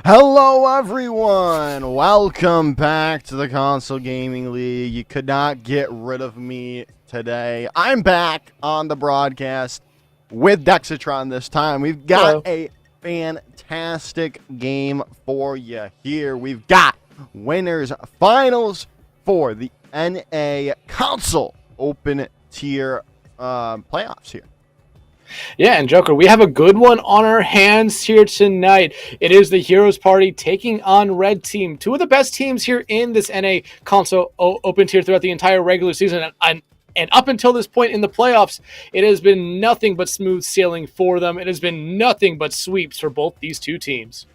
Hello everyone! Welcome back to the Console Gaming League. You could not get rid of me today. I'm back on the broadcast with Dexatron this time. We've got a fantastic game for you here. We've got winners finals for the NA Console Open Tier playoffs here. Yeah, and Joker, we have a good one on our hands here tonight. It is the Heroes Party taking on Red Team, two of the best teams here in this NA Console Open Tier throughout the entire regular season. And up until this point in the playoffs, it has been nothing but smooth sailing for them. It has been nothing but sweeps for both these two teams.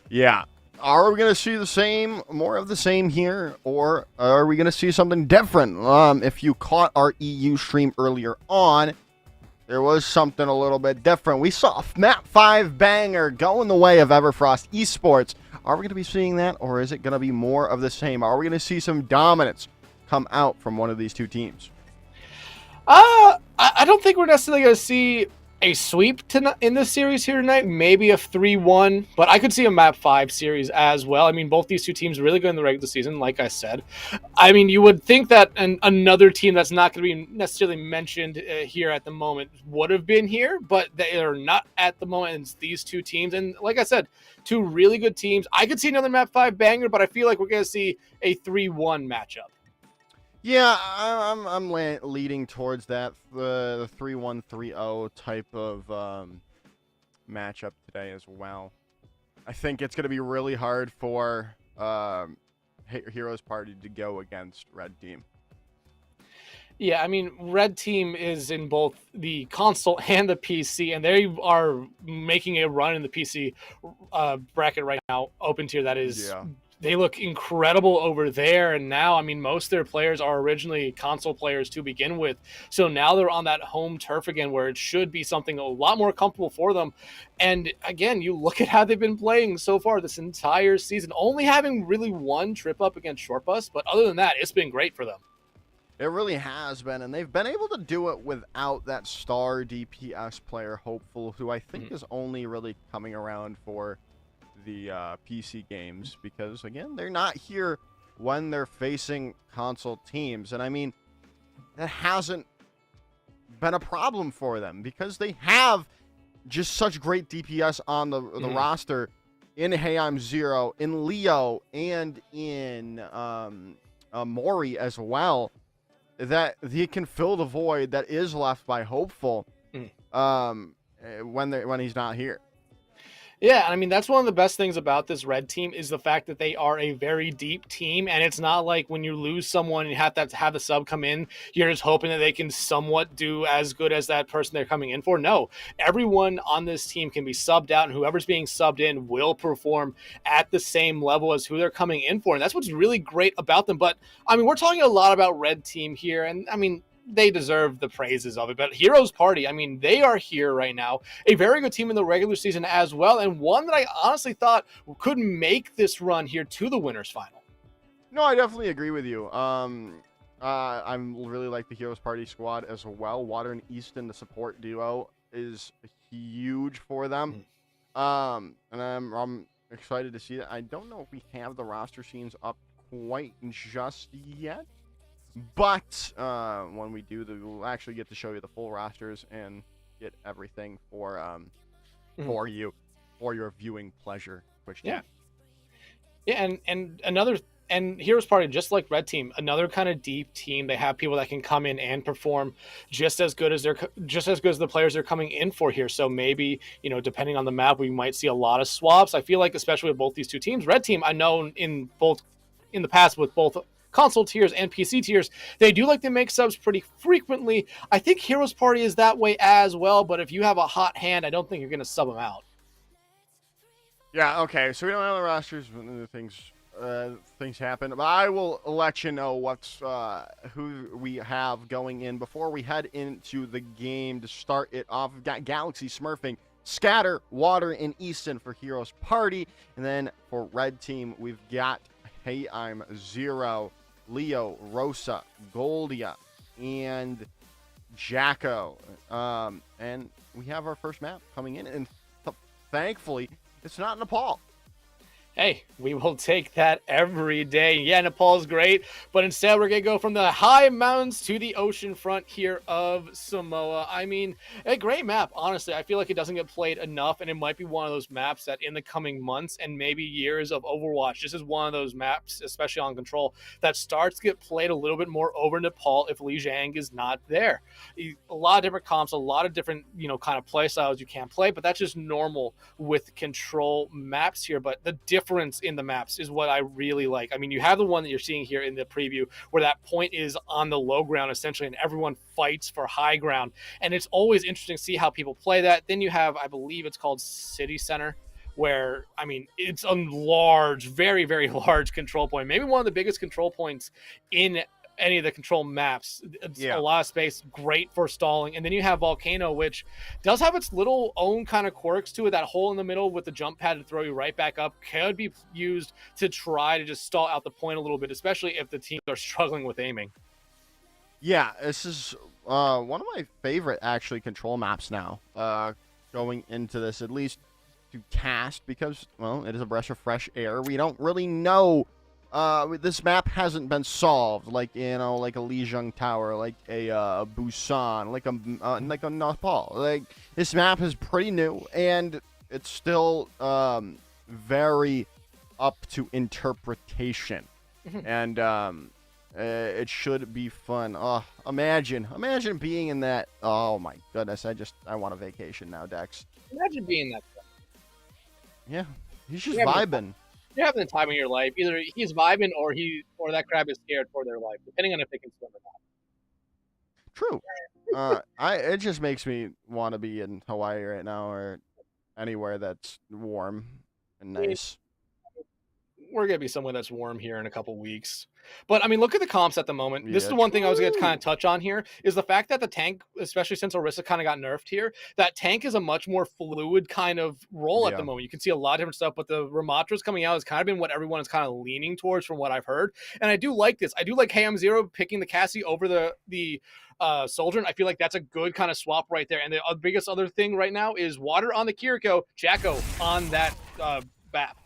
Yeah. Are we going to see the same, more of the same here, or are we going to see something different? If you caught our EU stream earlier on, there was something a little bit different. We saw a map 5 banger going the way of Mizuchi Esports. Are we going to be seeing that, or is it going to be more of the same? Are we going to see some dominance come out from one of these two teams? I don't think we're necessarily going to see a sweep in this series here tonight. Maybe a 3-1, but I could see a map 5 series as well. I mean, both these two teams really good in the regular season, like I said. I mean, you would think that another team that's not going to be necessarily mentioned here at the moment would have been here, but they are not at the moment. It's these two teams, and like I said, two really good teams. I could see another map 5 banger, but I feel like we're going to see a 3-1 matchup. Yeah, I'm leading towards that, the 3-1, 3-0 type of matchup today as well. I think it's going to be really hard for Heroes Party to go against Red Team. Yeah, I mean, Red Team is in both the console and the PC, and they are making a run in the PC bracket right now, open tier, that is. Yeah. They look incredible over there, and now, I mean, most of their players are originally console players to begin with, so now they're on that home turf again where it should be something a lot more comfortable for them. And again, you look at how they've been playing so far this entire season, only having really one trip up against Shortbus, but other than that, it's been great for them. It really has been, and they've been able to do it without that star DPS player, Hopeful, who I think is only really coming around for the PC games, because again, they're not here when they're facing console teams. And I mean, that hasn't been a problem for them because they have just such great DPS on the roster in Hey I'm Zero, in Leo, and in Mori as well, that he can fill the void that is left by Hopeful when he's not here. Yeah, I mean, that's one of the best things about this red team is the fact that they are a very deep team, and it's not like when you lose someone and you have to have the sub come in, you're just hoping that they can somewhat do as good as that person they're coming in for. No, everyone on this team can be subbed out, and whoever's being subbed in will perform at the same level as who they're coming in for, and that's what's really great about them. But, I mean, we're talking a lot about red team here, and, I mean, they deserve the praises of it. But Heroes Party, I mean, they are here right now. A very good team in the regular season as well, and one that I honestly thought could make this run here to the winners final. No, I definitely agree with you. I really like the Heroes Party squad as well. Water and Easton, the support duo, is huge for them. And I'm excited to see that. I don't know if we have the roster scenes up quite just yet. But when we do, we'll actually get to show you the full rosters and get everything for you, for your viewing pleasure. Which yeah, and Heroes Party, just like Red Team, another kind of deep team. They have people that can come in and perform just as good as the players they're coming in for here. So maybe, depending on the map, we might see a lot of swaps. I feel like, especially with both these two teams, Red Team, I know in the past with both console tiers and PC tiers, they do like to make subs pretty frequently. I think Heroes Party is that way as well, but if you have a hot hand, I don't think you're going to sub them out. Yeah, okay, so we don't have the rosters, things happen. But I will let you know who we have going in before we head into the game to start it off. We've got Galaxy smurfing Scatter, Water, and Easton for Heroes Party. And then for Red Team, we've got Hey I'm Zero, Leo, Rosa, Goldia, and Jacko. And we have our first map coming in, and thankfully, it's not Nepal. Hey, we will take that every day. Yeah, Nepal's great, but instead we're going to go from the high mountains to the ocean front here of Samoa. I mean, a great map, honestly. I feel like it doesn't get played enough, and it might be one of those maps that in the coming months and maybe years of Overwatch, this is one of those maps, especially on Control, that starts to get played a little bit more over Nepal if Li Jiang is not there. A lot of different comps, a lot of different, kind of play styles you can't play, but that's just normal with Control maps here. But the difference in the maps is what I really like. I mean, you have the one that you're seeing here in the preview where that point is on the low ground essentially, and everyone fights for high ground. And it's always interesting to see how people play that. Then you have, I believe it's called City Center, where, I mean, it's a large, very, very large control point. Maybe one of the biggest control points in any of the Control maps. It's a lot of space, great for stalling. And then you have Volcano, which does have its little own kind of quirks to it. That hole in the middle with the jump pad to throw you right back up could be used to try to just stall out the point a little bit, especially if the teams are struggling with aiming. Yeah, this is one of my favorite, actually, Control maps now, going into this, at least to cast, because, well, it is a breath of fresh air. We don't really know. This map hasn't been solved, like a Lijiang Tower, like a Busan, like a Nepal. Like, this map is pretty new, and it's still very up to interpretation, and it should be fun. Oh, imagine being in that. Oh my goodness, I want a vacation now, Dex. Imagine being that. Yeah, he's just vibing. You're having the time of your life. Either he's vibing or that crab is scared for their life, depending on if they can swim or not. True. It just makes me want to be in Hawaii right now or anywhere that's warm and nice. We're going to be somewhere that's warm here in a couple weeks. But, I mean, look at the comps at the moment. This is the one thing I was going to kind of touch on here, is the fact that the tank, especially since Orisa kind of got nerfed here, that tank is a much more fluid kind of role at the moment. You can see a lot of different stuff, but the Ramatras coming out has kind of been what everyone is kind of leaning towards from what I've heard. And I do like this. I do like Hey I'm Zero picking the Cassie over the Soldier. I feel like that's a good kind of swap right there. And the biggest other thing right now is Water on the Kiriko, Jacko on that BAP.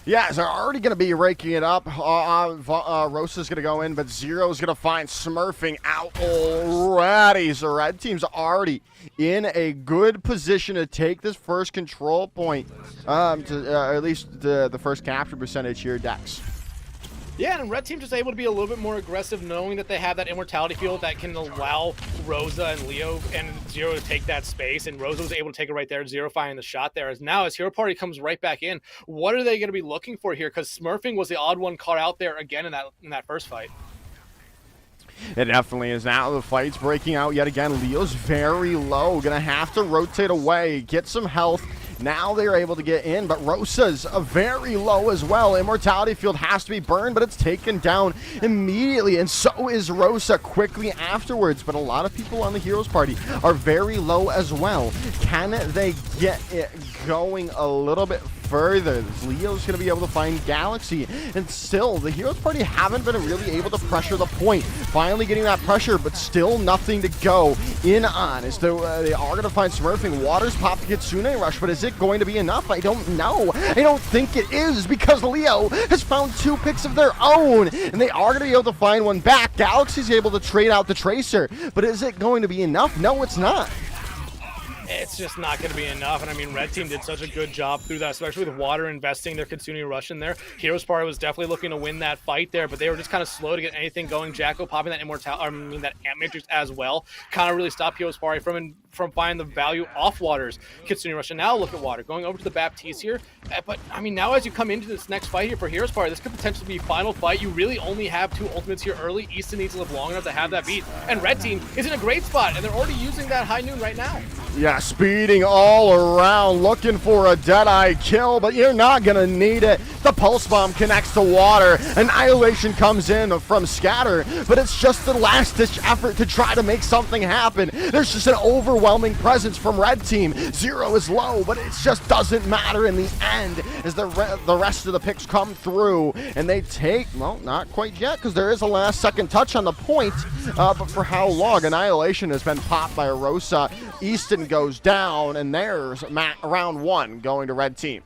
Yeah, they're already going to be raking it up. Rosa's going to go in, but Zero's going to find Smurfing out already. So Red Team's already in a good position to take this first control point, at least the first capture percentage here, Dex. Yeah, and Red Team just able to be a little bit more aggressive, knowing that they have that immortality field that can allow Rosa and Leo and Zero to take that space, and Rosa was able to take it right there, Zero finding the shot there. As now, as Hero Party comes right back in, what are they going to be looking for here? Because Smurfing was the odd one caught out there again in that first fight. It definitely is. Now the fight's breaking out yet again. Leo's very low, gonna have to rotate away, get some health. Now they're able to get in, but Rosa's very low as well. Immortality field has to be burned, but it's taken down immediately, and so is Rosa quickly afterwards. But a lot of people on the Heroes Party are very low as well. Can they get it going a little bit further? Leo's going to be able to find Galaxy, and still the Heroes Party haven't been really able to pressure the point. Finally getting that pressure, but still nothing to go in on. As though they are going to find Smurfing. Water's popped the Kitsune Rush, but is it going to be enough? I don't know. I don't think it is, because Leo has found 2 picks of their own, and they are going to be able to find one back. Galaxy's able to trade out the Tracer, but is it going to be enough? No, it's not. It's just not going to be enough. And I mean, Red Team did such a good job through that, especially with Water investing their Kitsune Rush in there. Heroes Party was definitely looking to win that fight there, but they were just kind of slow to get anything going. Jacko popping that that Amp Matrix as well kind of really stopped Heroes Party from finding the value off Water's Kitsune Rush. And now look at Water going over to the Baptiste here. But I mean, now as you come into this next fight here for Heroes Party, this could potentially be final fight. You really only have 2 ultimates here early. Easton needs to live long enough to have that beat, and Red Team is in a great spot, and they're already using that high noon right now. Yeah, speeding all around, looking for a Deadeye kill, but you're not going to need it. The Pulse Bomb connects to Water. Annihilation comes in from Scatter, but it's just the last-ditch effort to try to make something happen. There's just an overwhelming presence from Red Team. Zero is low, but it just doesn't matter in the end as the rest of the picks come through, and they take, well, not quite yet, because there is a last-second touch on the point, but for how long? Annihilation has been popped by Rosa. Easton goes down, and there's round 1 going to Red Team.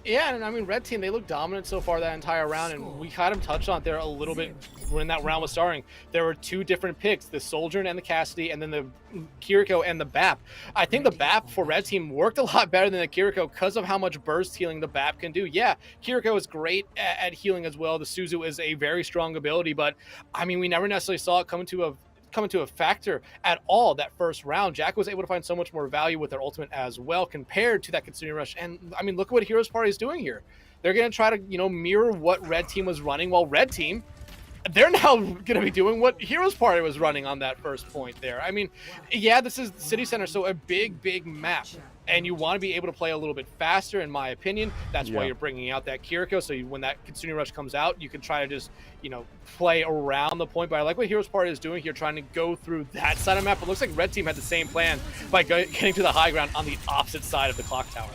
Yeah, and I mean, Red Team, they look dominant so far that entire round, and we kind of touched on it there a little bit when that round was starting. There were 2 different picks, the Soldier and the Cassidy, and then the Kiriko and the BAP. I think the BAP for Red Team worked a lot better than the Kiriko because of how much burst healing the BAP can do. Yeah, Kiriko is great at healing as well. The Suzu is a very strong ability, but I mean, we never necessarily saw it come into a factor at all that first round. Jack was able to find so much more value with their ultimate as well compared to that Kitsune Rush. And I mean, look at what Heroes Party is doing here. They're going to try to, mirror what Red Team was running, while Red Team, they're now going to be doing what Heroes Party was running on that first point there. I mean, yeah, this is City Center, so a big map. And you want to be able to play a little bit faster, in my opinion. That's why you're bringing out that Kiriko. So when that Kitsune Rush comes out, you can try to just, play around the point. But I like what Heroes Party is doing here, trying to go through that side of the map. It looks like Red Team had the same plan by getting to the high ground on the opposite side of the clock tower.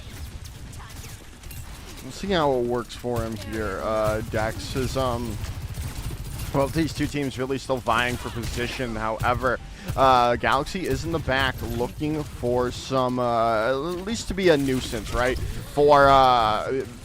We'll see how it works for him here. Dex is, well, these 2 teams really still vying for position. However, Galaxy is in the back looking for some, at least to be a nuisance, right?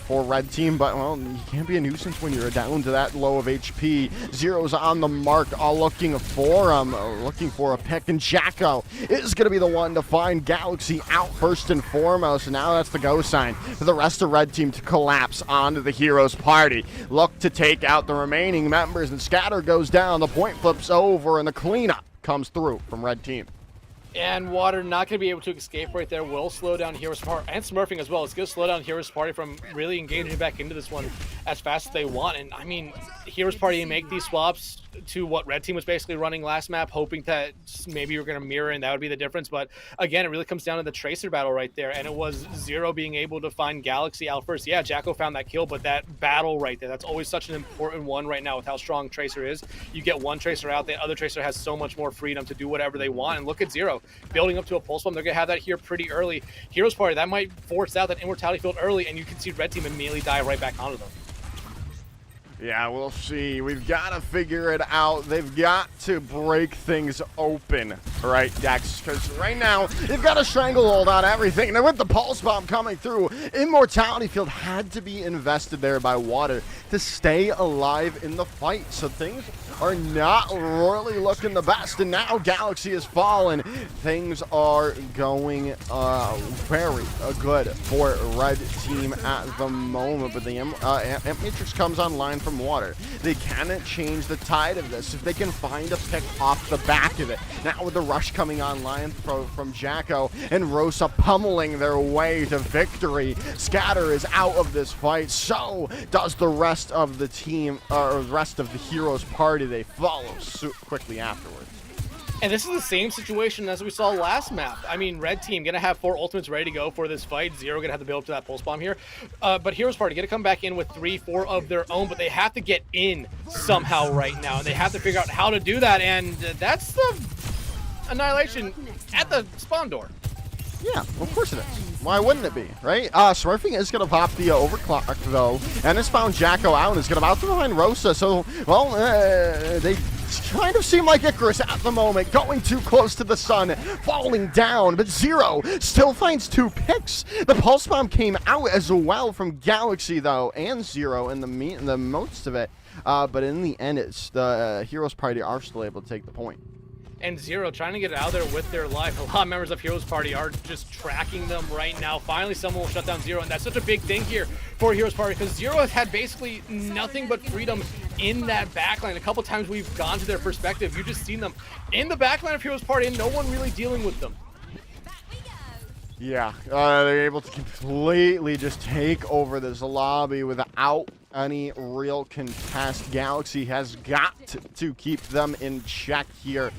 For Red Team, but, well, you can't be a nuisance when you're down to that low of HP. Zero's on the mark, all looking for a pick, and Jacko is going to be the one to find Galaxy out first and foremost, and now that's the go sign for the rest of Red Team to collapse onto the Heroes Party. Look to take out the remaining members, and Scatter goes down, the point flips over, and the cleanup comes through from Red Team. And Water not going to be able to escape right there. Will slow down Heroes Party, and Smurfing as well. It's going to slow down Heroes Party from really engaging back into this one as fast as they want. And I mean, Heroes Party make these swaps to what Red Team was basically running last map, hoping that maybe you're going to mirror and that would be the difference. But again, it really comes down to the Tracer battle right there. And it was Zero being able to find Galaxy out first. Yeah, Jacko found that kill, but that battle right there, that's always such an important one right now with how strong Tracer is. You get one Tracer out, the other Tracer has so much more freedom to do whatever they want. And look at Zero building up to a Pulse Bomb. They're going to have that here pretty early. Heroes Party, that might force out that Immortality field early, and you can see Red Team immediately die right back onto them. Yeah, we'll see. We've got to figure it out. They've got to break things open, right, Dex? Because right now, they've got a stranglehold on everything. And with the Pulse Bomb coming through, Immortality Field had to be invested there by Water. to stay alive in the fight. So things are not really looking the best. And now Galaxy has fallen. Things are going very good for Red Team at the moment. But the Amp Matrix comes online from water. They cannot change the tide of this if they can find a pick off the back of it. Now with the rush coming online from Jacko and Rosa pummeling their way to victory, Scatter is out of this fight. So does the rest of the team, or the rest of the Heroes party. They follow suit quickly afterwards. And this is the same situation as we saw last map. I mean, Red Team gonna have 4 ultimates ready to go for this fight. Zero gonna have to build up to that pulse bomb here. But Heroes Party gonna come back in with 3-4 of their own, but they have to get in somehow right now. And they have to figure out how to do that, and that's the Annihilation at the spawn door. Yeah, of course it is. Why wouldn't it be, right? Smurfing is going to pop the overclock, though, and has found Jacko out and is going to about to find Rosa. So, well, they kind of seem like Icarus at the moment, going too close to the sun, falling down, but Zero still finds 2 picks. The Pulse Bomb came out as well from Galaxy, though, and Zero in the most of it. But in the end, it's the Heroes Party are still able to take the point. And Zero trying to get out of there with their life. A lot of members of Heroes Party are just tracking them right now. Finally, someone will shut down Zero, and that's such a big thing here for Heroes Party because Zero has had basically nothing but freedom in that backline. A couple times we've gone to their perspective. You've just seen them in the backline of Heroes Party and no one really dealing with them. Yeah, they're able to completely just take over this lobby without any real contest. Galaxy has got to keep them in check here.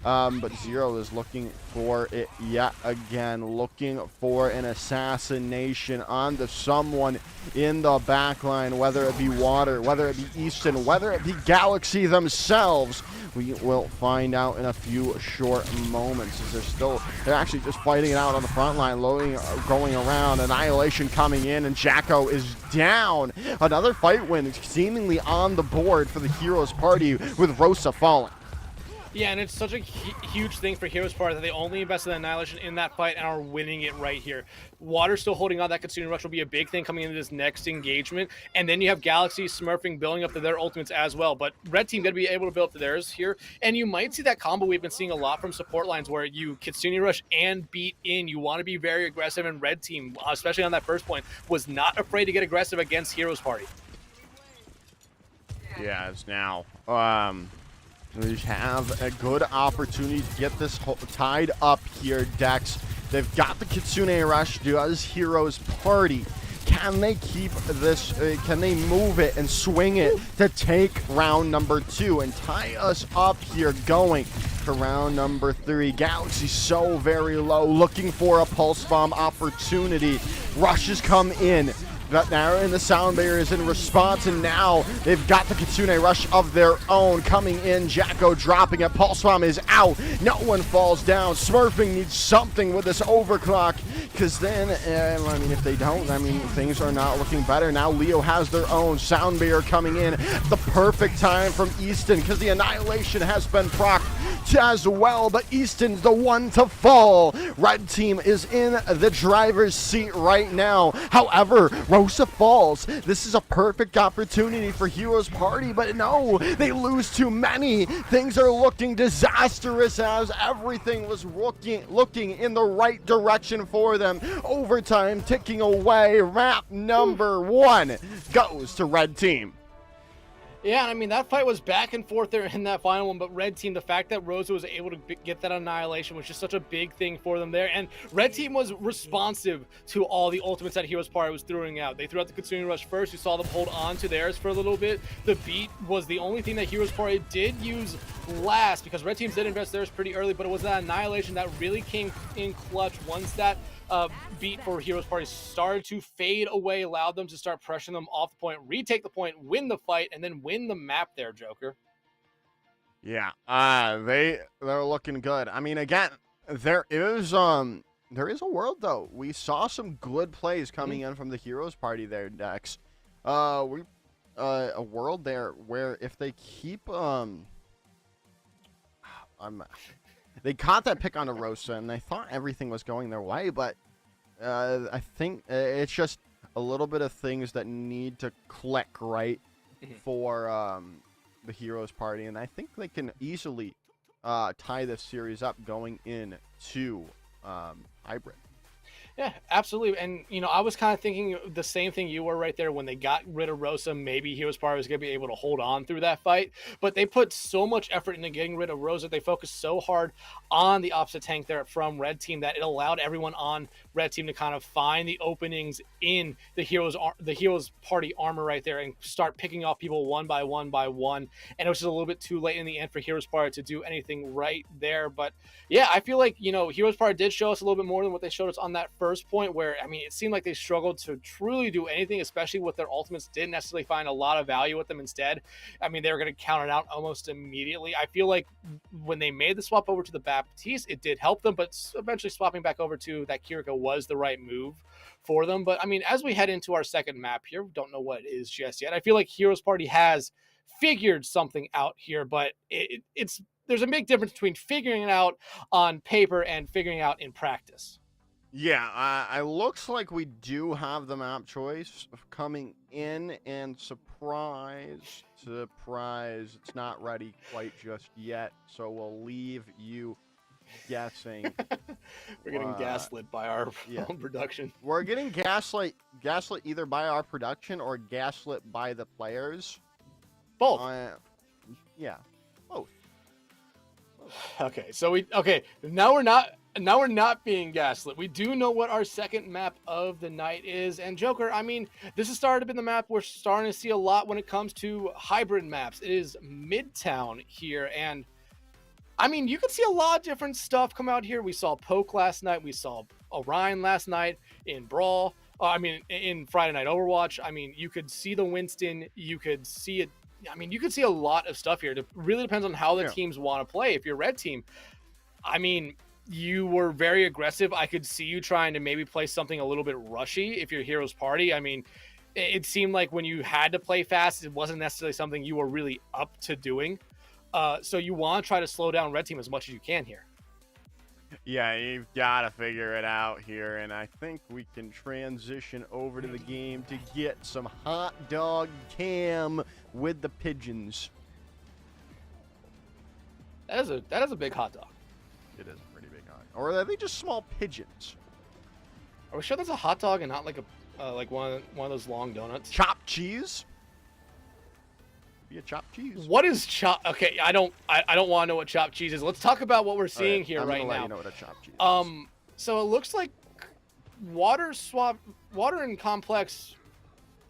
But Zero is looking for it yet again, looking for an assassination onto someone in the backline, whether it be Water, whether it be Easton, whether it be Galaxy themselves. We will find out in a few short moments as they're actually just fighting it out on the front line, going around, Annihilation coming in, and Jacko is down. Another fight win seemingly on the board for the Heroes Party with Rosa falling. Yeah, and it's such a huge thing for Heroes Party that they only invested in Annihilation in that fight and are winning it right here. Water still holding on. That Kitsune Rush will be a big thing coming into this next engagement. And then you have Galaxy smurfing, building up to their ultimates as well. But Red Team going to be able to build up to theirs here. And you might see that combo we've been seeing a lot from support lines where you Kitsune Rush and beat in. You want to be very aggressive, and Red Team, especially on that first point, was not afraid to get aggressive against Heroes Party. Yeah, it's now. We have a good opportunity to get this tied up here, Dex. They've got the Kitsune Rush. Does Heroes Party? Can they keep this? Can they move it and swing it to take round number 2 and tie us up here going to round number 3? Galaxy so very low, looking for a Pulse Bomb opportunity. Rushes come in. But now in the sound barriers in response, and now they've got the Kitsune Rush of their own coming in. Jacko dropping it. Pulse Bomb is out. No one falls down. Smurfing needs something with this overclock, because then, I mean, if they don't, I mean, things are not looking better. Now Leo has their own sound barrier coming in. The perfect time from Easton, because the Annihilation has been procced as well, but Easton's the one to fall. Red Team is in the driver's seat right now. However, Rosa falls. This is a perfect opportunity for Heroes Party, but no, they lose too many. Things are looking disastrous as everything was looking in the right direction for them. Overtime ticking away. Map number 1 goes to Red Team. Yeah, I mean, that fight was back and forth there in that final one, but Red Team, the fact that Rosa was able to get that Annihilation was just such a big thing for them there, and Red Team was responsive to all the ultimates that Heroes Party was throwing out. They threw out the Kitsune Rush first. You saw them hold on to theirs for a little bit. The beat was the only thing that Heroes Party did use last, because Red Team did invest theirs pretty early, but it was that Annihilation that really came in clutch once that beat for Heroes Party started to fade away, allowed them to start pressuring them off the point, retake the point, win the fight, and then win the map there, Joker. Yeah, they're looking good. I mean, again, there is a world though. We saw some good plays coming in from the Heroes Party there, Dex. A world there where if they keep they caught that pick on a Rosa, and they thought everything was going their way, but I think it's just a little bit of things that need to click right for the Heroes Party, and I think they can easily tie this series up going into Hybrid. Yeah, absolutely. And, I was kind of thinking the same thing you were right there when they got rid of Rosa. Maybe Heroes Party was going to be able to hold on through that fight. But they put so much effort into getting rid of Rosa. They focused so hard on the opposite tank there from Red Team that it allowed everyone on Red Team to kind of find the openings in the Heroes Party armor right there and start picking off people one by one by one. And it was just a little bit too late in the end for Heroes Party to do anything right there. But yeah, I feel like, Heroes Party did show us a little bit more than what they showed us on that first point, where it seemed like they struggled to truly do anything, especially with their ultimates. Didn't necessarily find a lot of value with them. Instead, they were going to count it out almost immediately. I feel like when they made the swap over to the Baptiste, it did help them, but eventually swapping back over to that Kiriko was the right move for them. But as we head into our second map here, we don't know what it is just yet. I feel like Heroes Party has figured something out here, but there's a big difference between figuring it out on paper and figuring it out in practice. Yeah, it looks like we do have the map choice coming in, and surprise, it's not ready quite just yet, so we'll leave you guessing. We're getting gaslit by our own production. We're getting gaslit either by our production or gaslit by the players. Both. Yeah, both. Okay, so now we're not being gaslit. We do know what our second map of the night is. And Joker, this has started to be the map we're starting to see a lot when it comes to hybrid maps. It is Midtown here. And you can see a lot of different stuff come out here. We saw Poke last night. We saw Orion last night in Brawl. In Friday Night Overwatch. You could see the Winston. You could see it. You could see a lot of stuff here. It really depends on how the teams want to play. If you're Red Team, you were very aggressive. I could see you trying to maybe play something a little bit rushy if you're Heroes Party. It seemed like when you had to play fast, it wasn't necessarily something you were really up to doing. So you want to try to slow down Red Team as much as you can here. Yeah, you've got to figure it out here, and I think we can transition over to the game to get some hot dog cam with the pigeons. That is a big hot dog. It is a pretty big hot dog. Or are they just small pigeons? Are we sure that's a hot dog and not like one of those long donuts? Chopped cheese? Be a chopped cheese. What is chopped? Okay, I don't want to know what chopped cheese is. Let's talk about what we're seeing here right now. Let you know what a chopped cheese is. So it looks like water and complex.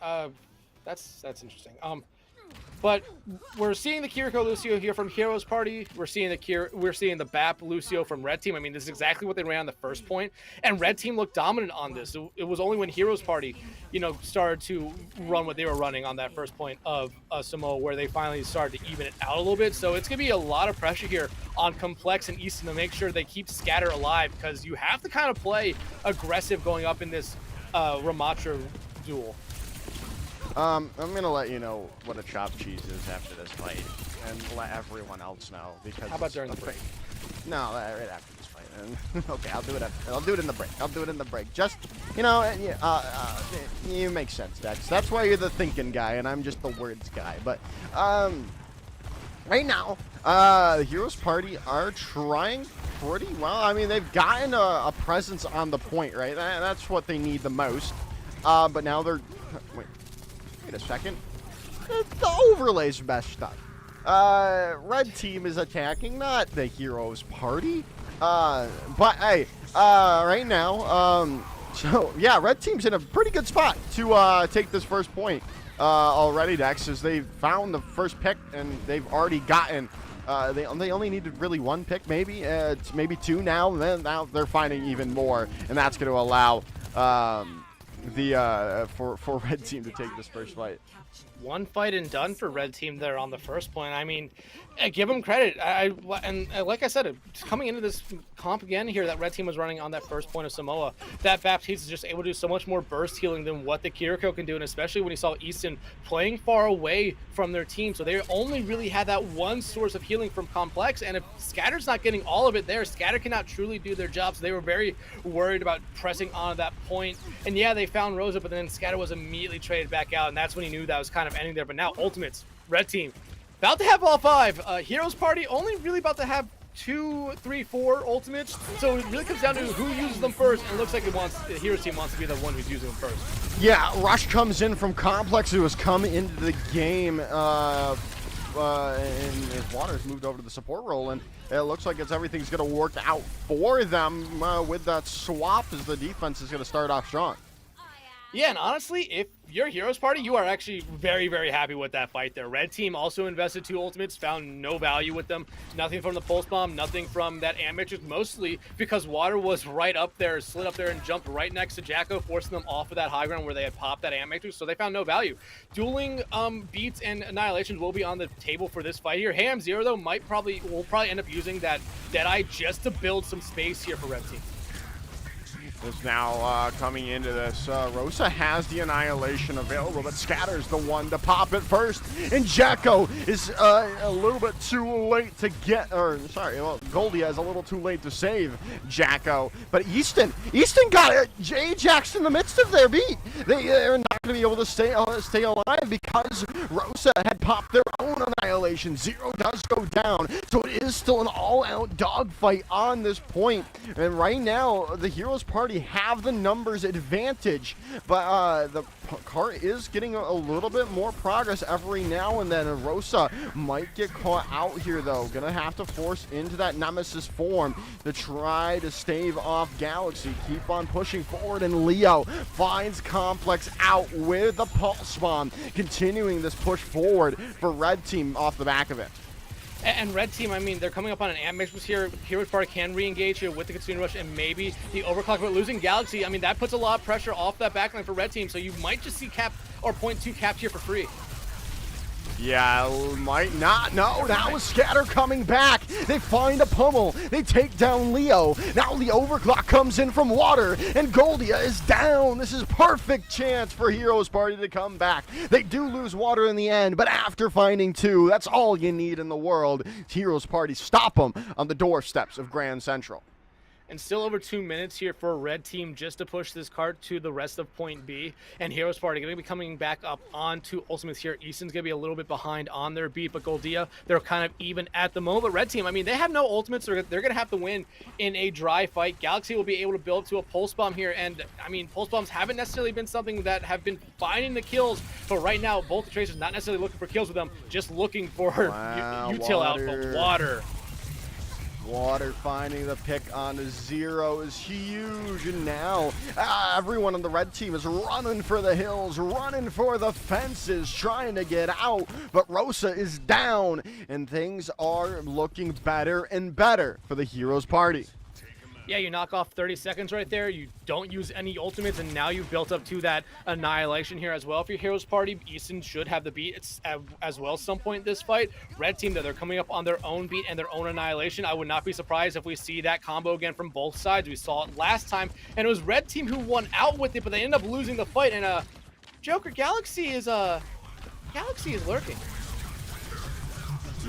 That's interesting. But we're seeing the Kiriko Lucio here from Heroes Party. We're seeing the BAP Lucio from Red Team. This is exactly what they ran on the first point. And Red Team looked dominant on this. It was only when Heroes Party, started to run what they were running on that first point of Samoa where they finally started to even it out a little bit. So it's going to be a lot of pressure here on Complex and Easton to make sure they keep Scatter alive, because you have to kind of play aggressive going up in this Ramatra duel. I'm going to let you know what a chopped cheese is after this fight, and let everyone else know, because how about during the break? No, right after this fight. Okay, I'll do it in the break. Just, you make sense, Dex. That's why you're the thinking guy, and I'm just the words guy. But, right now, the Heroes Party are trying pretty well. They've gotten a presence on the point, right? That's what they need the most. But now they're... Wait a second. The overlay's messed up. Red Team is attacking, not the Heroes Party. But hey, right now, so yeah, Red Team's in a pretty good spot to take this first point already, Dex, as they've found the first pick, and they've already gotten they only needed really one pick, maybe it's maybe two now. Now they're finding even more, and that's going to allow for Red Team to take this first fight. One fight and done for Red Team there on the first point. Give them credit. And like I said, coming into this comp again here that Red Team was running on that first point of Samoa, that Baptiste is just able to do so much more burst healing than what the Kiriko can do, and especially when you saw Easton playing far away from their team. So they only really had that one source of healing from Complex, and if Scatter's not getting all of it there, Scatter cannot truly do their job. So they were very worried about pressing on that point. And yeah, they found Rosa, but then Scatter was immediately traded back out, and that's when he knew that was kind of ending there. But now Ultimates, Red Team, about to have all 5. Heroes Party only really about to have 2, 3, 4 ultimates, so it really comes down to who uses them first, and it looks like the Heroes team wants to be the one who's using them first. Yeah, Rush comes in from Complex, who has come into the game, and his Water's moved over to the support role, and it looks like everything's going to work out for them with that swap, as the defense is going to start off strong. Yeah, and honestly, if you're Heroes Party, you are actually very, very happy with that fight there. Red Team also invested 2 ultimates, found no value with them. Nothing from the Pulse Bomb, nothing from that Amp Matrix, mostly because Water was right up there, slid up there and jumped right next to Jacko, forcing them off of that high ground where they had popped that Amp Matrix, so they found no value. Dueling beats and annihilations will be on the table for this fight here. Ham Zero, though, will probably end up using that Deadeye just to build some space here for Red Team. Is now coming into this. Rosa has the Annihilation available, but Scatter's the one to pop it first. And Jacko is a little bit too late to get, Goldia is a little too late to save Jacko. But Easton got it. Ajax in the midst of their beat. They're not going to be able to stay alive because Rosa had popped their own Annihilation. Zero does go down, so it is still an all-out dogfight on this point. And right now, the Heroes Party have the numbers advantage, but the cart is getting a little bit more progress every now and then. And Rosa might get caught out here, though. Gonna have to force into that Nemesis form to try to stave off Galaxy. Keep on pushing forward, and Leo finds Complex out with the Pulse Bomb, continuing this push forward for Red Team off the back of it. And Red Team, I mean, they're coming up on an Amp Matrix here. Heroes Party can re-engage here with the Kitsune Rush and maybe the Overclock, but losing Galaxy, I mean, that puts a lot of pressure off that backline for Red Team, so you might just see Cap or .2 capped here for free. Yeah, might not. No, that was Scatter coming back. They find a pummel. They take down Leo. Now the Overclock comes in from Water, and Goldia is down. This is perfect chance for Heroes Party to come back. They do lose Water in the end, but after finding 2, that's all you need in the world. Heroes Party stop them on the doorsteps of Grand Central. And still over 2 minutes here for Red Team just to push this cart to the rest of Point B. And Heroes Party going to be coming back up onto Ultimates here. Easton's going to be a little bit behind on their beat, but Goldia, they're kind of even at the moment. But Red Team, I mean, they have no Ultimates. They're going to have to win in a dry fight. Galaxy will be able to build to a Pulse Bomb here. And, I mean, Pulse Bombs haven't necessarily been something that have been finding the kills. But right now, both the Tracers not necessarily looking for kills with them, just looking for util output. Water finding the pick onto Zero is huge, and now everyone on the Red Team is running for the hills, running for the fences, trying to get out, but Rosa is down, and things are looking better and better for the Heroes Party. Yeah, you knock off 30 seconds right there. You don't use any ultimates, and now you've built up to that Annihilation here as well. If your Heroes Party, Easton should have the beat as well some point in this fight. Red Team, though, they're coming up on their own beat and their own Annihilation. I would not be surprised if we see that combo again from both sides. We saw it last time, and it was Red Team who won out with it, but they ended up losing the fight. And Joker, Galaxy is lurking.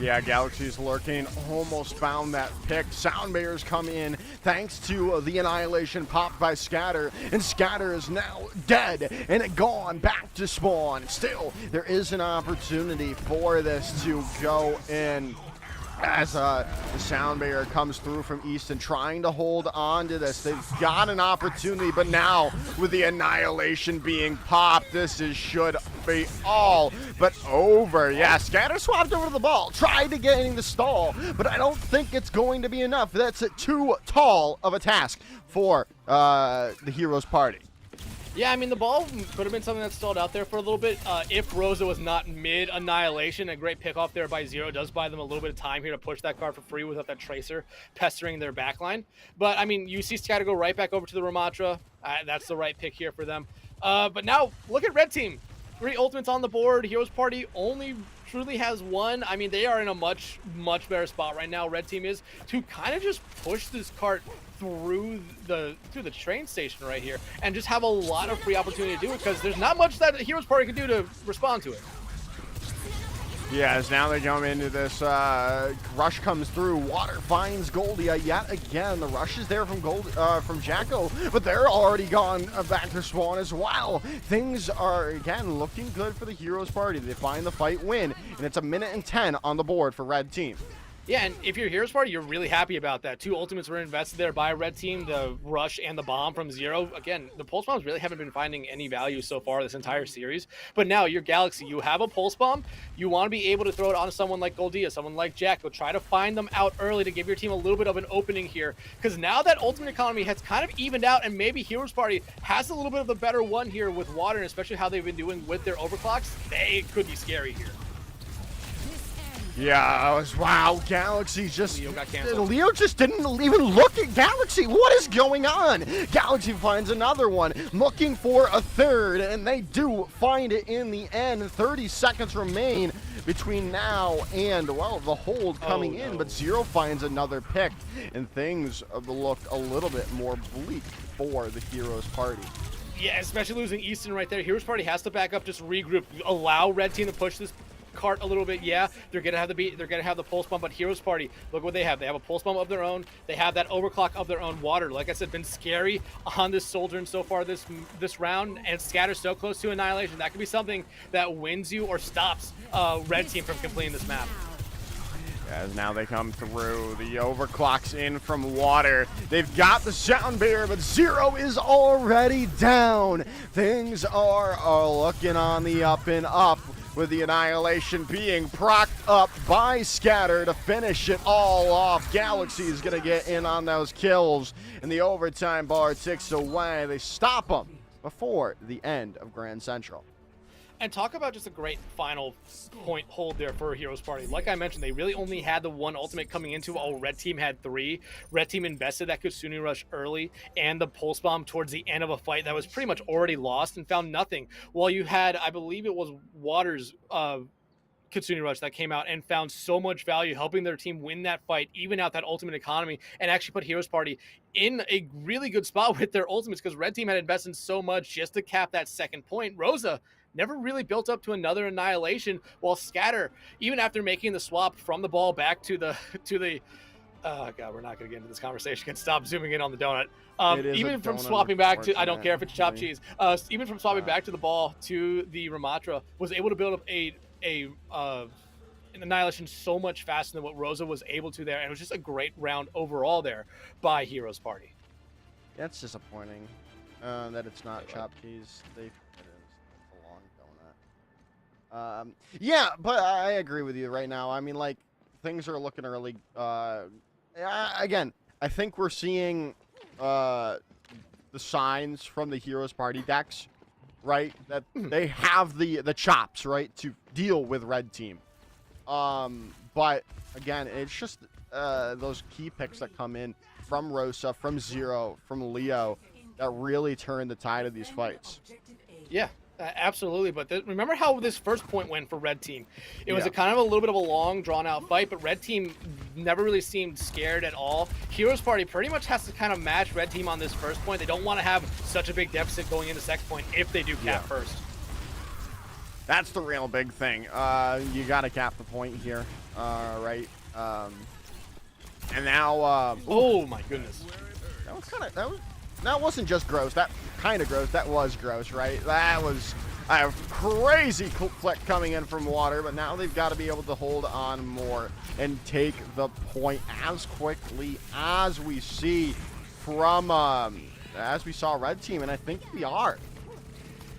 Yeah, Galaxy's lurking, almost found that pick. Soundbayers come in thanks to the Annihilation popped by Scatter, and Scatter is now dead and gone back to spawn. Still, there is an opportunity for this to go in. As the Soundbayer comes through from Easton, trying to hold on to this. They've got an opportunity, but now with the Annihilation being popped, this should be all but over. Yeah, Scatter swapped over to the ball, tried to get in the stall, but I don't think it's going to be enough. That's too tall of a task for the Heroes Party. Yeah, I mean, the ball could have been something that stalled out there for a little bit. If Rosa was not mid-Annihilation, a great pick off there by Zero does buy them a little bit of time here to push that card for free without that Tracer pestering their backline. But, I mean, you see Scatter go right back over to the Ramatra. That's the right pick here for them. But now, look at Red Team. 3 ultimates on the board. Heroes Party only truly has 1. I mean, they are in a much, much better spot right now. Red Team is to kind of just push this cart through the train station right here and just have a lot of free opportunity to do it, because there's not much that Heroes Party can do to respond to it. Yeah, as now they come into this, rush comes through, Water finds Goldia yet again. The rush is there from Jacko, but they're already gone back to spawn as well. Things are, again, looking good for the Heroes Party. They find the fight win, and it's 1:10 on the board for Red Team. Yeah, and if you're Heroes Party, you're really happy about that. 2 ultimates were invested there by Red Team, the Rush and the Bomb from Zero. Again, the Pulse Bombs really haven't been finding any value so far this entire series. But now, you're Galaxy. You have a Pulse Bomb. You want to be able to throw it on someone like Goldia, someone like Jacko. Try to find them out early to give your team a little bit of an opening here. Because now that ultimate economy has kind of evened out, and maybe Heroes Party has a little bit of the better one here with Water, and especially how they've been doing with their overclocks, they could be scary here. Yeah, wow, Galaxy just... Leo got canceled. Leo just didn't even look at Galaxy. What is going on? Galaxy finds another one, looking for a third, and they do find it in the end. 30 seconds remain between now and, well, the hold coming in, but Zero finds another pick, and things look a little bit more bleak for the Heroes Party. Yeah, especially losing Easton right there. Heroes Party has to back up, just regroup, allow Red Team to push this cart a little bit. Yeah, they're gonna have the pulse bomb, but Heroes Party, look what they have. They have a pulse bomb of their own. They have that overclock of their own. Water, like I said, been scary on this Soldern so far this round, and Scatter so close to annihilation. That could be something that wins you or stops Red Team from completing this map. As now they come through, the overclocks in from Water. They've got the sound barrier, but Zero is already down. Things are looking on the up and up, with the annihilation being procced up by Scatter to finish it all off. Galaxy is going to get in on those kills, and the overtime bar ticks away. They stop them before the end of Grand Central. And talk about just a great final point hold there for Heroes Party. Like I mentioned, they really only had the one ultimate coming into while Red Team had 3. Red Team invested that Kitsune Rush early and the Pulse Bomb towards the end of a fight that was pretty much already lost and found nothing. While you had, I believe it was Water's Kitsune Rush that came out and found so much value helping their team win that fight, even out that ultimate economy, and actually put Heroes Party in a really good spot with their ultimates, because Red Team had invested so much just to cap that second point. Rosa never really built up to another annihilation, while Scatter, even after making the swap from the ball back to the oh god, we're not going to get into this conversation. Can stop zooming in on the donut. Even from swapping back to, I don't care if it's chopped cheese. Even from swapping back to the ball to the Ramatra, was able to build up an annihilation so much faster than what Rosa was able to there, and it was just a great round overall there by Heroes Party. That's disappointing that it's not chopped cheese. It is a long donut. Yeah, but I agree with you right now. I mean, like, things are looking really. Again, I think we're seeing the signs from the Heroes Party decks, right? That they have the chops, right, to deal with Red Team. But again, it's just those key picks that come in from Rosa, from Zero, from Leo, that really turn the tide of these fights. Yeah. Absolutely, but remember how this first point went for Red Team? It was a kind of a little bit of a long, drawn-out fight, but Red Team never really seemed scared at all. Heroes Party pretty much has to kind of match Red Team on this first point. They don't want to have such a big deficit going into second point if they do cap first. That's the real big thing. You got to cap the point here, right? And now, oh my goodness, that was kind of that wasn't just gross. That kind of gross. That was gross, right? That was a crazy flick coming in from Water, but now they've got to be able to hold on more and take the point as quickly as we see from as we saw Red Team, and I think we are.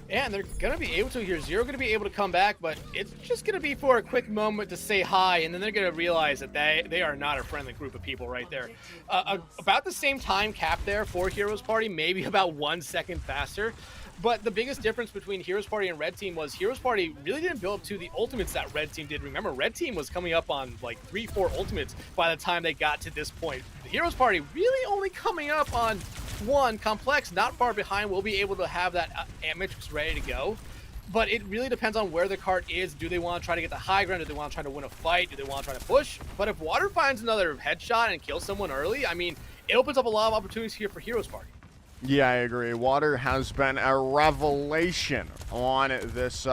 And they're going to be able to here. Zero going to be able to come back, but it's just going to be for a quick moment to say hi, and then they're going to realize that they are not a friendly group of people right there. About the same time cap there for Heroes Party, maybe about 1 second faster. But the biggest difference between Heroes Party and Red Team was Heroes Party really didn't build up to the ultimates that Red Team did. Remember, Red Team was coming up on like 3-4 ultimates by the time they got to this point. The Heroes Party really only coming up on 1. Complex, not far behind, will be able to have that Matrix ready to go. But it really depends on where the cart is. Do they want to try to get the high ground? Do they want to try to win a fight? Do they want to try to push? But if Water finds another headshot and kills someone early, I mean, it opens up a lot of opportunities here for Heroes Party. Yeah, I agree. Water has been a revelation on this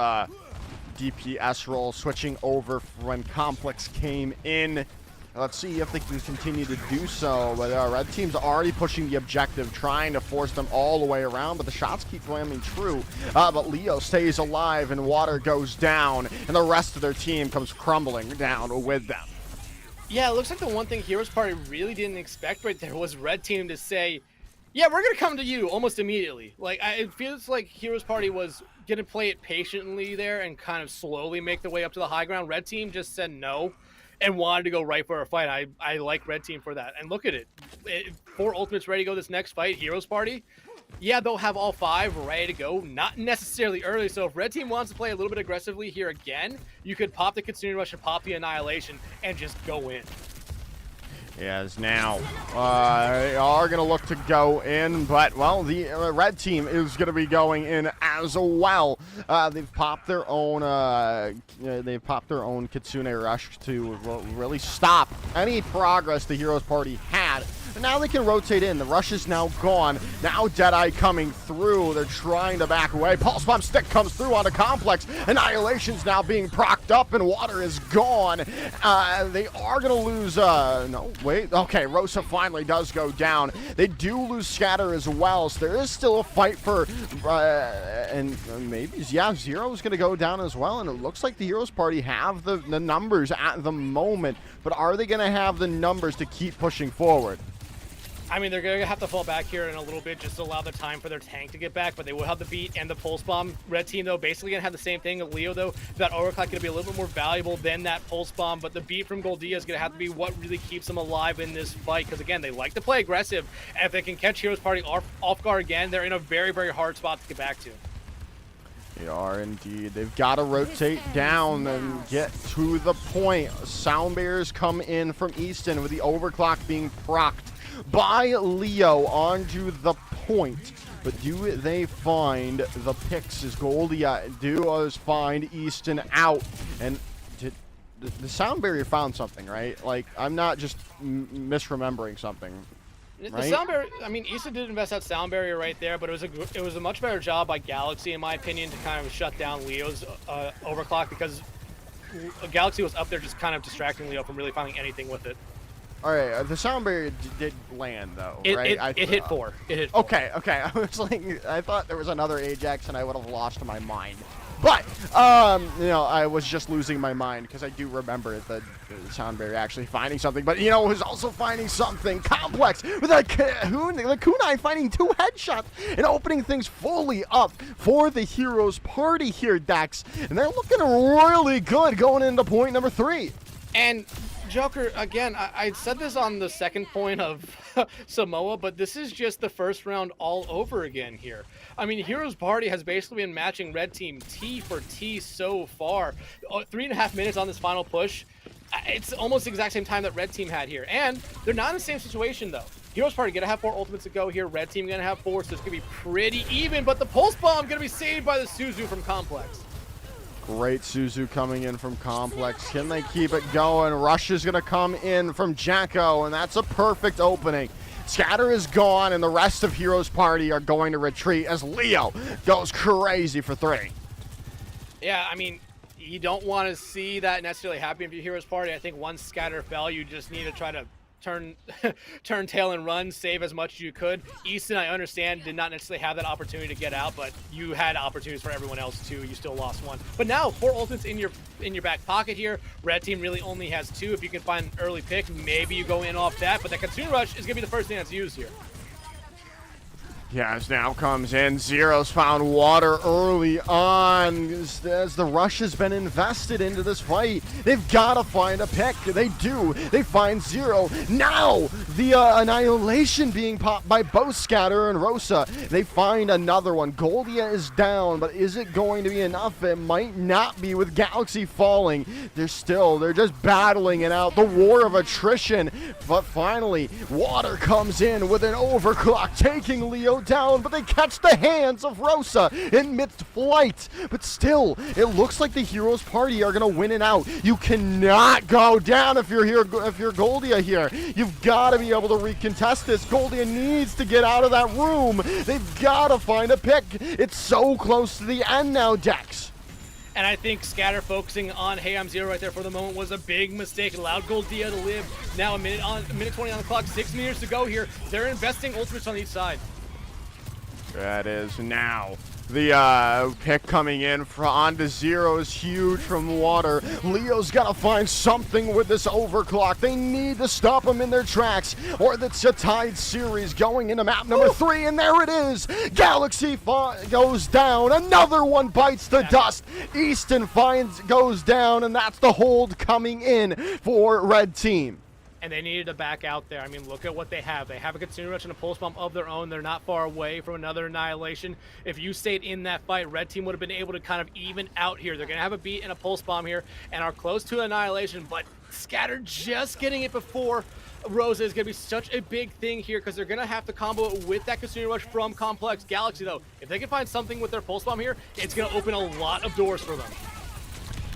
DPS role, switching over when Complex came in. Let's see if they can continue to do so. But Red Team's already pushing the objective, trying to force them all the way around, but the shots keep landing true. But Leo stays alive, and Water goes down, and the rest of their team comes crumbling down with them. Yeah, it looks like the one thing Heroes Party really didn't expect right there was Red Team to say, yeah, we're going to come to you almost immediately. Like, it feels like Heroes Party was going to play it patiently there and kind of slowly make their way up to the high ground. Red Team just said no and wanted to go right for a fight. I like Red Team for that. And look at it. 4 ultimates ready to go this next fight. Heroes Party, yeah, they'll have all 5 ready to go. Not necessarily early. So if Red Team wants to play a little bit aggressively here again, you could pop the Kitsune Rush and pop the Annihilation and just go in. Yes, now they are going to look to go in, but, well, the Red Team is going to be going in as well. They've popped their own Kitsune Rush to really stop any progress the Heroes Party had. And now they can rotate in. The rush is now gone. Now Deadeye coming through. They're trying to back away. Pulse Bomb Stick comes through onto Complex. Annihilation's now being procced up, and Water is gone. They are going to lose... no, wait. Okay, Rosa finally does go down. They do lose Scatter as well, so there is still a fight for... and maybe, yeah, Zero's going to go down as well, and it looks like the Heroes Party have the numbers at the moment, but are they going to have the numbers to keep pushing forward? I mean, they're going to have to fall back here in a little bit just to allow the time for their tank to get back, but they will have the beat and the pulse bomb. Red Team, though, basically going to have the same thing. Leo, though, that overclock going to be a little bit more valuable than that pulse bomb, but the beat from Goldia is going to have to be what really keeps them alive in this fight, because, again, they like to play aggressive, and if they can catch Heroes Party off guard again, they're in a very, very hard spot to get back to. They are indeed. They've got to rotate down and get to the point. Sound barriers come in from Easton with the overclock being procced by Leo onto the point. But do they find the picks as Goldia does find Easton out? And the sound barrier found something, right? Like, I'm not just misremembering something. The right? sound barrier, I mean, Easton did invest that sound barrier right there, but it was a much better job by Galaxy, in my opinion, to kind of shut down Leo's overclock, because Galaxy was up there just kind of distracting Leo from really finding anything with it. All right, the sound barrier did land, though, right? It hit 4. It hit 4. Okay. I was like, I thought there was another Ajax, and I would have lost my mind. But, you know, I was just losing my mind because I do remember the sound barrier actually finding something. But, you know, who's also finding something? Complex with a kunai finding 2 headshots and opening things fully up for the Heroes Party here, Dex. And they're looking really good going into point number 3. And Joker, again, I said this on the second point of Samoa, but this is just the first round all over again here. I mean, Heroes Party has basically been matching Red Team T for T so far. 3.5 minutes on this final push. It's almost the exact same time that Red Team had here. And they're not in the same situation, though. Heroes Party gonna have 4 ultimates to go here. Red Team gonna have 4, so it's gonna be pretty even. But the Pulse Bomb gonna be saved by the Suzu from Complex. Great Suzu coming in from Complex. Can they keep it going? Rush is going to come in from Jacko, and that's a perfect opening. Scatter is gone, and the rest of Heroes Party are going to retreat as Leo goes crazy for 3. Yeah, I mean, you don't want to see that necessarily happen if you're Heroes Party. I think once Scatter fell, you just need to try to turn tail and run, save as much as you could. Easton, I understand, did not necessarily have that opportunity to get out, but you had opportunities for everyone else too. You still lost 1. But now 4 ultimates in your back pocket here. Red Team really only has 2. If you can find an early pick, maybe you go in off that, but the Kitsune Rush is gonna be the first thing that's used here. Yes, now comes in. Zero's found Water early on as the rush has been invested into this fight. They've got to find a pick. They do. They find Zero. Now, the Annihilation being popped by both Scatter and Rosa. They find another one. Goldia is down, but is it going to be enough? It might not be with Galaxy falling. They're just battling it out. The war of attrition. But finally, Water comes in with an overclock, taking Leo down, but they catch the hands of Rosa in mid-flight. But still, it looks like the Heroes Party are going to win it out. You cannot go down if you're Goldia here. You've got to be able to recontest this. Goldia needs to get out of that room. They've got to find a pick. It's so close to the end now, Dex. And I think Scatter focusing on Hey I'm Zero right there for the moment was a big mistake. It allowed Goldia to live. Now a minute 20 on the clock, 6 meters to go here. They're investing ultimates on each side. That is now the pick coming in onto Zero is huge from water. Leo's got to find something with this overclock. They need to stop them in their tracks, or it's a tied series going into map number 3, and there it is. Galaxy goes down. Another one bites the dust. Easton goes down, and that's the hold coming in for Red Team. And they needed to back out there. I mean, look at what they have. They have a Consumer Rush and a Pulse Bomb of their own. They're not far away from another Annihilation. If you stayed in that fight, Red Team would have been able to kind of even out here. They're going to have a beat and a Pulse Bomb here and are close to Annihilation, but Scatter just getting it before Rosa is going to be such a big thing here because they're going to have to combo it with that Consumer Rush from Complex. Galaxy, though, if they can find something with their Pulse Bomb here, it's going to open a lot of doors for them.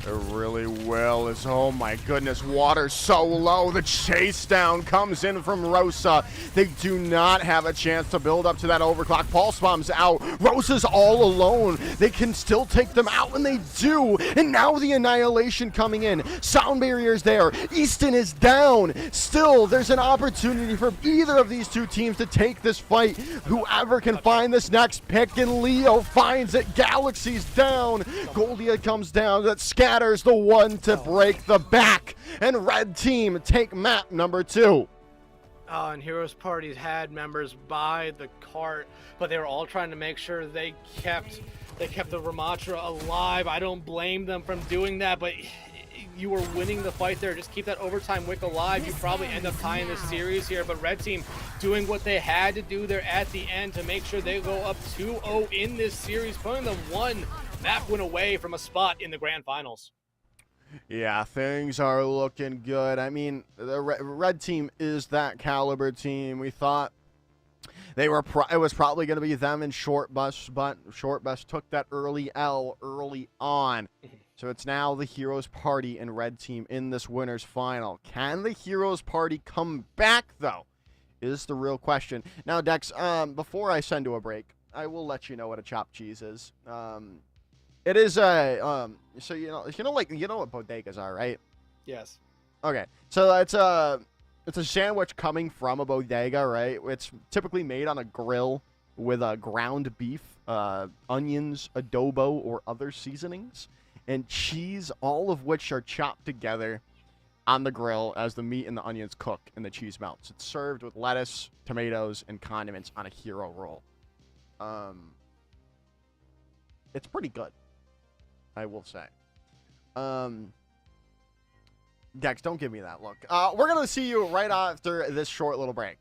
It really will. Oh my goodness, water so low. The chase down comes in from Rosa. They do not have a chance to build up to that overclock. Pulse Bomb's out. Rosa's all alone. They can still take them out, and they do. And now the Annihilation coming in. Sound barrier's there. Easton is down. Still, there's an opportunity for either of these two teams to take this fight. Whoever can find this next pick, and Leo finds it. Galaxy's down. Goldia comes down. That Scatter's the one to break the back, and Red Team take map number 2. Oh, and Heroes Parties had members buy the cart, but they were all trying to make sure they kept the Ramatra alive. I don't blame them from doing that, but you were winning the fight there. Just keep that overtime wick alive. You probably end up tying this series here, but Red Team doing what they had to do there at the end to make sure they go up 2-0 in this series, putting them one map win away from a spot in the grand finals. Yeah, things are looking good. I mean, the Red Team is that caliber team. We thought they were it was probably going to be them and Short Bus, but Short Bus took that early L early on. So it's now the Heroes Party and Red Team in this winner's final. Can the Heroes Party come back, though, is the real question. Now, Dex, before I send to a break, I will let you know what a chopped cheese is. It is a so you know what bodegas are, right? Yes. Okay, so it's a sandwich coming from a bodega, right? It's typically made on a grill with ground beef, onions, adobo, or other seasonings, and cheese, all of which are chopped together on the grill as the meat and the onions cook and the cheese melts. It's served with lettuce, tomatoes, and condiments on a hero roll. It's pretty good, I will say. Dex, don't give me that look. We're going to see you right after this short little break.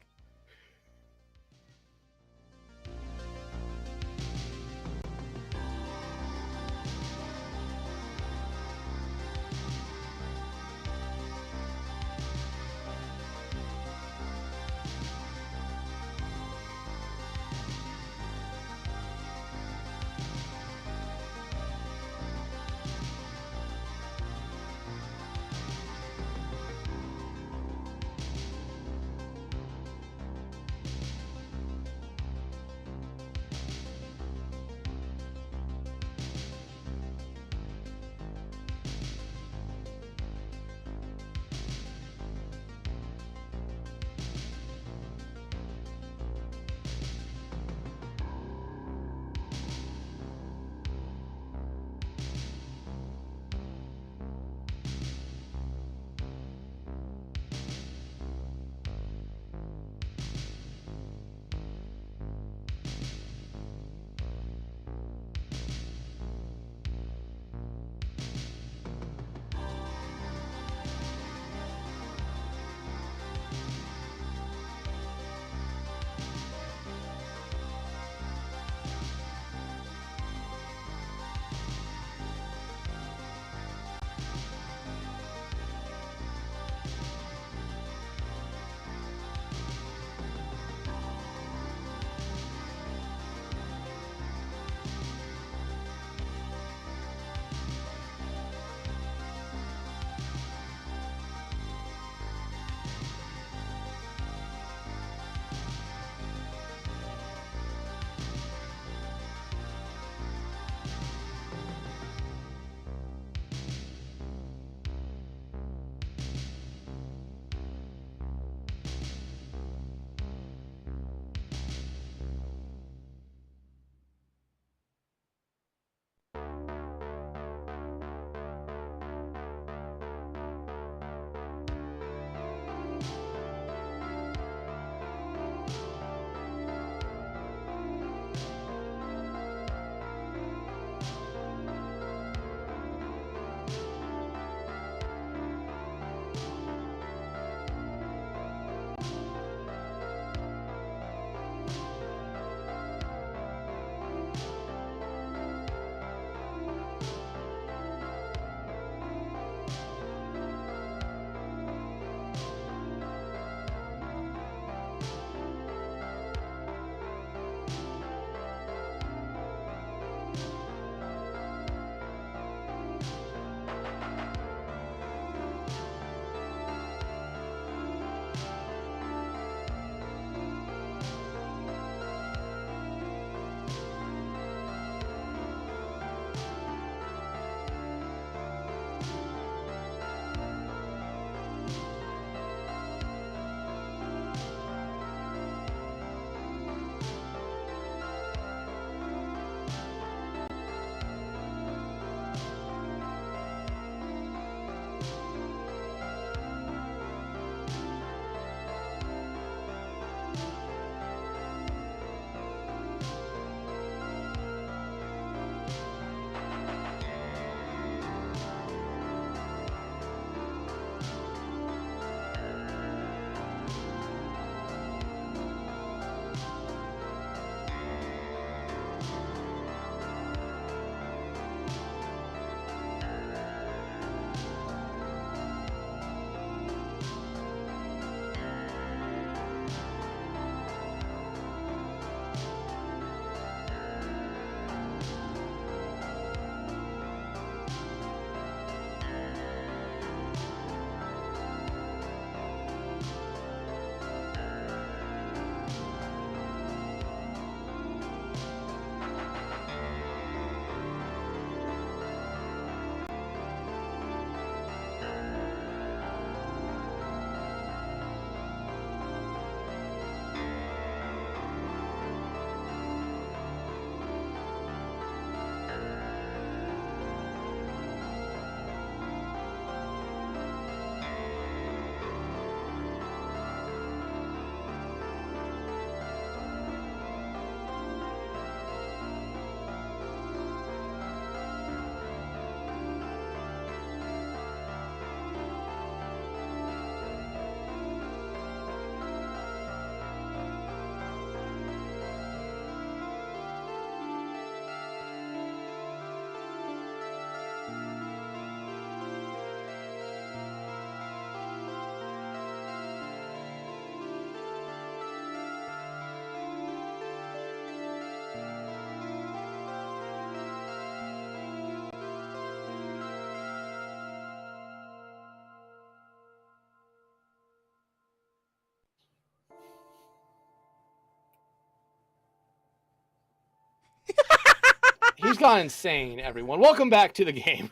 gone insane, everyone. Welcome back to the game.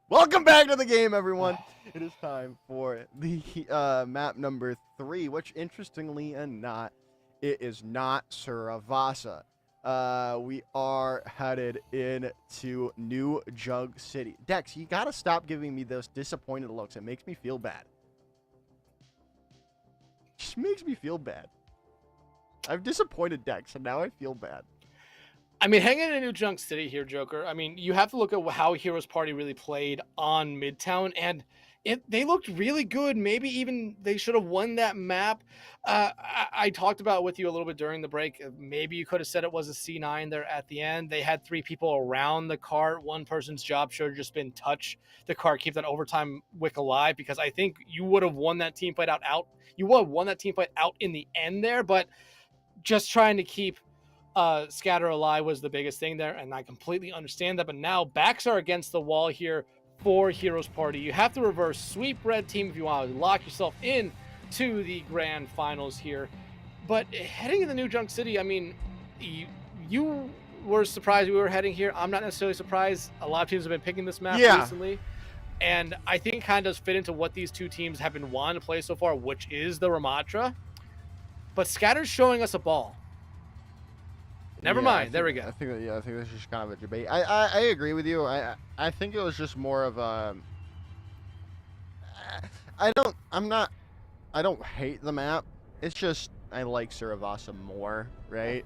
Welcome back to the game, everyone. It is time for the map number 3, which, interestingly enough, it is not Suravasa. We are headed into New Jug City. Dex, you gotta stop giving me those disappointed looks. It makes me feel bad. Just makes me feel bad. I've disappointed Dex, and now I feel bad. I mean, hanging in New Junk City here, Joker. I mean, you have to look at how Heroes Party really played on Midtown, and they looked really good. Maybe even they should have won that map. I talked about with you a little bit during the break. Maybe you could have said it was a C9 there at the end. They had 3 people around the cart. One person's job should have just been touch the cart, keep that overtime wick alive, because I think you would have won that team fight out. You would have won that team fight out in the end there, but just trying to keep Scatter alive was the biggest thing there, and I completely understand that. But now backs are against the wall here for Heroes Party. You have to reverse sweep red team if you want to lock yourself in to the grand finals here. But heading into New Junk City, I mean, you were surprised we were heading here. I'm not necessarily surprised. A lot of teams have been picking this map recently, and I think it kind of does fit into what these two teams have been wanting to play so far, which is the Ramatra. But Scatter's showing us a ball. Never mind. There we go. I think this is kind of a debate. I agree with you. I think it was just more of a. I don't hate the map. It's just I like Suravasa more, right?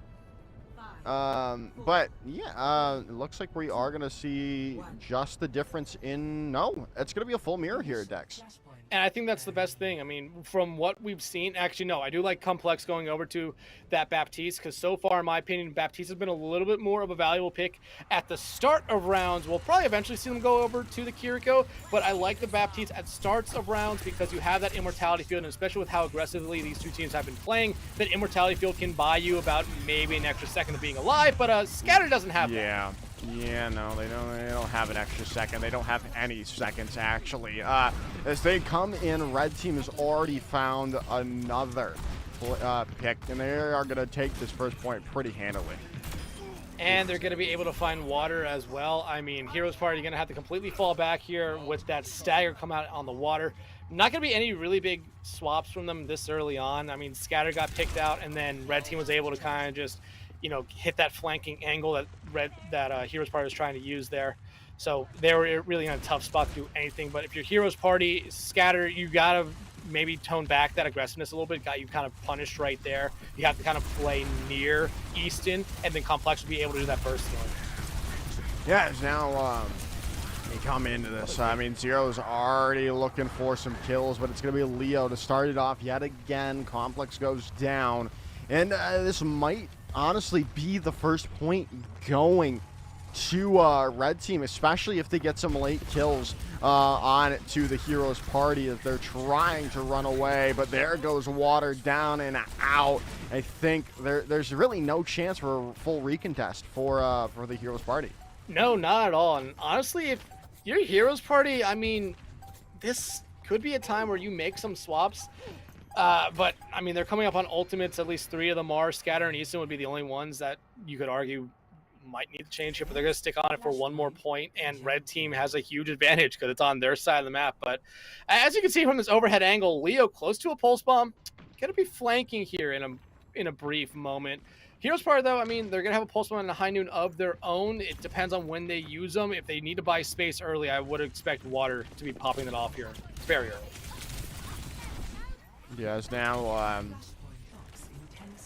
But yeah, it looks like we are gonna see just the difference in. No, it's gonna be a full mirror here, Dex. And I think that's the best thing. I mean, from what we've seen, actually, no, I do like Complex going over to that Baptiste, because so far, in my opinion, Baptiste has been a little bit more of a valuable pick at the start of rounds. We'll probably eventually see them go over to the Kiriko, but I like the Baptiste at starts of rounds because you have that immortality field, and especially with how aggressively these two teams have been playing, that immortality field can buy you about maybe an extra second of being alive, but Scatter doesn't have that. Yeah, no, they don't have an extra second. They don't have any seconds, actually. As they come in, red team has already found another pick, and they are going to take this first point pretty handily. And they're going to be able to find water as well. I mean, Heroes Party going to have to completely fall back here with that stagger come out on the water. Not going to be any really big swaps from them this early on. I mean, Scatter got picked out, and then red team was able to kind of just, you know, hit that flanking angle that Heroes Party was trying to use there. So they were really in a tough spot to do anything. But if you're Heroes Party, Scatter, you got to maybe tone back that aggressiveness a little bit. Got you kind of punished right there. You have to kind of play near Easton, and then Complex will be able to do that burst killing. Yeah, it's now they come into this. I mean, Zero's already looking for some kills, but it's going to be Leo to start it off yet again. Complex goes down, and this might honestly be the first point going to red team, especially if they get some late kills on to the Heroes Party as they're trying to run away. But there goes water down and out. I think there's really no chance for a full recontest for the Heroes Party. No, not at all. And honestly, if you're Heroes Party, I mean, this could be a time where you make some swaps. But, I mean, they're coming up on ultimates. At least 3 of them are. Scatter and Easton would be the only ones that you could argue might need to change here, but they're going to stick on it for one more point, and red team has a huge advantage because it's on their side of the map. But as you can see from this overhead angle, Leo close to a pulse bomb, going to be flanking here in a brief moment. Heroes Party, though, I mean, they're going to have a pulse bomb and a high noon of their own. It depends on when they use them. If they need to buy space early, I would expect water to be popping that off here very early. Yes, now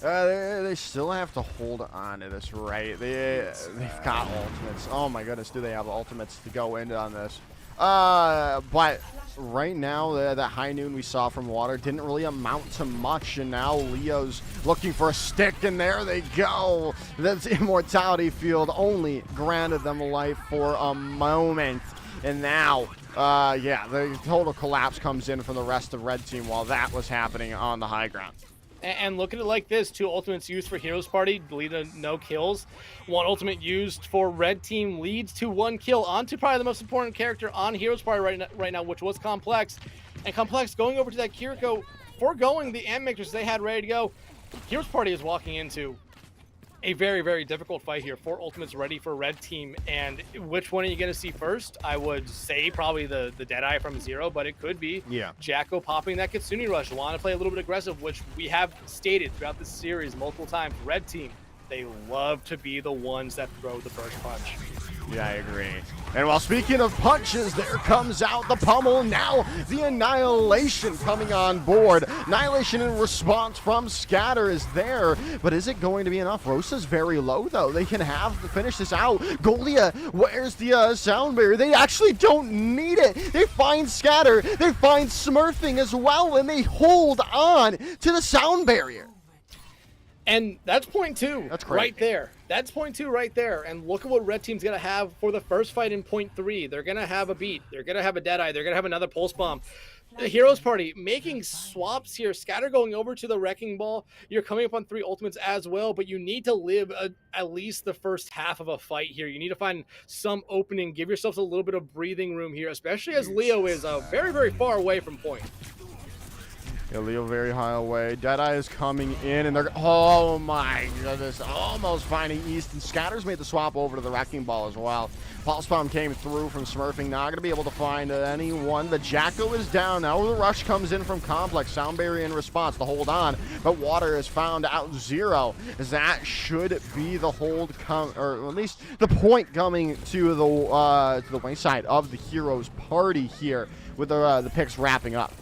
they still have to hold on to this, right? They've got ultimates. Oh my goodness, do they have ultimates to go into on this? But right now, that high noon we saw from water didn't really amount to much, and now Leo's looking for a stick, and there they go. That's immortality field only granted them life for a moment, and now yeah, the total collapse comes in from the rest of red team while that was happening on the high ground. And look at it like this. 2 ultimates used for Heroes Party lead to no kills. 1 ultimate used for red team leads to 1 kill onto probably the most important character on Heroes Party right now, which was Complex. And Complex going over to that Kiriko, foregoing the amp makers they had ready to go. Heroes Party is walking into a very, very difficult fight here. 4 ultimates ready for red team, and which one are you going to see first? I would say probably the Deadeye from Zero, but it could be Jacko popping that Kitsune Rush. Want to play a little bit aggressive, which we have stated throughout this series multiple times. Red team, they love to be the ones that throw the first punch. Yeah, I agree. And while speaking of punches, there comes out the pummel. Now the Annihilation coming on board. Annihilation in response from Scatter is there, but is it going to be enough? Rosa's very low, though. They can have to finish this out. Golia, where's the sound barrier? They actually don't need it. They find Scatter. They find Smurfing as well, and they hold on to the sound barrier. And that's point 2 right there. That's point 2 right there. And look at what red team's going to have for the first fight in point 3. They're going to have a beat. They're going to have a Deadeye. They're going to have another Pulse Bomb. The Heroes Party making swaps here. Scatter going over to the Wrecking Ball. You're coming up on 3 ultimates as well, but you need to live at least the first half of a fight here. You need to find some opening. Give yourselves a little bit of breathing room here, especially as Leo is very, very far away from point. Yeah, Leo very high away. Deadeye is coming in, and they're... Oh, my goodness. Almost finding East, and Scatter's made the swap over to the Wrecking Ball as well. Pulse Bomb came through from Smurfing. Not going to be able to find anyone. The Jacko is down. Now the rush comes in from Complex. Sound barrier in response to hold on, but Water is found out Zero. That should be the hold, or at least the point coming to the wayside of the Heroes Party here with the picks wrapping up.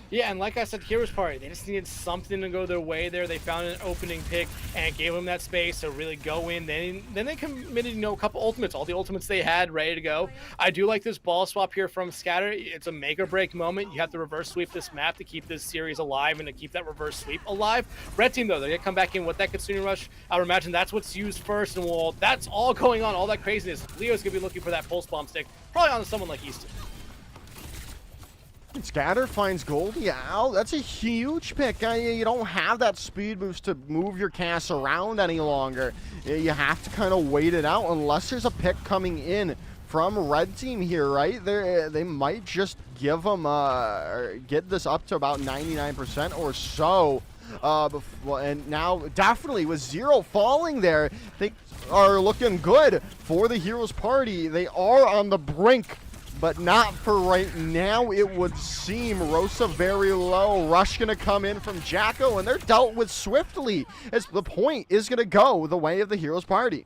Yeah, and like I said, Heroes Party, they just needed something to go their way there. They found an opening pick and gave them that space to really go in. Then they committed, a couple ultimates, all the ultimates they had ready to go. I do like this ball swap here from Scatter. It's a make or break moment. You have to reverse sweep this map to keep this series alive and to keep that reverse sweep alive. Red team, though, they're going to come back in with that Kitsune Rush. I would imagine that's what's used first, and well, that's all going on, all that craziness. Leo's going to be looking for that Pulse Bomb stick, probably on someone like Easton. Scatter finds Goldie out. That's a huge pick. You don't have that speed boost to move your cast around any longer. You have to kind of wait it out unless there's a pick coming in from red team here, right? They might just give them get this up to about 99% or so. And now definitely with Zero falling there, they are looking good for the Heroes Party. They are on the brink, but not for right now, it would seem. Rosa very low. Rush going to come in from Jacko, and they're dealt with swiftly as the point is going to go the way of the Heroes Party.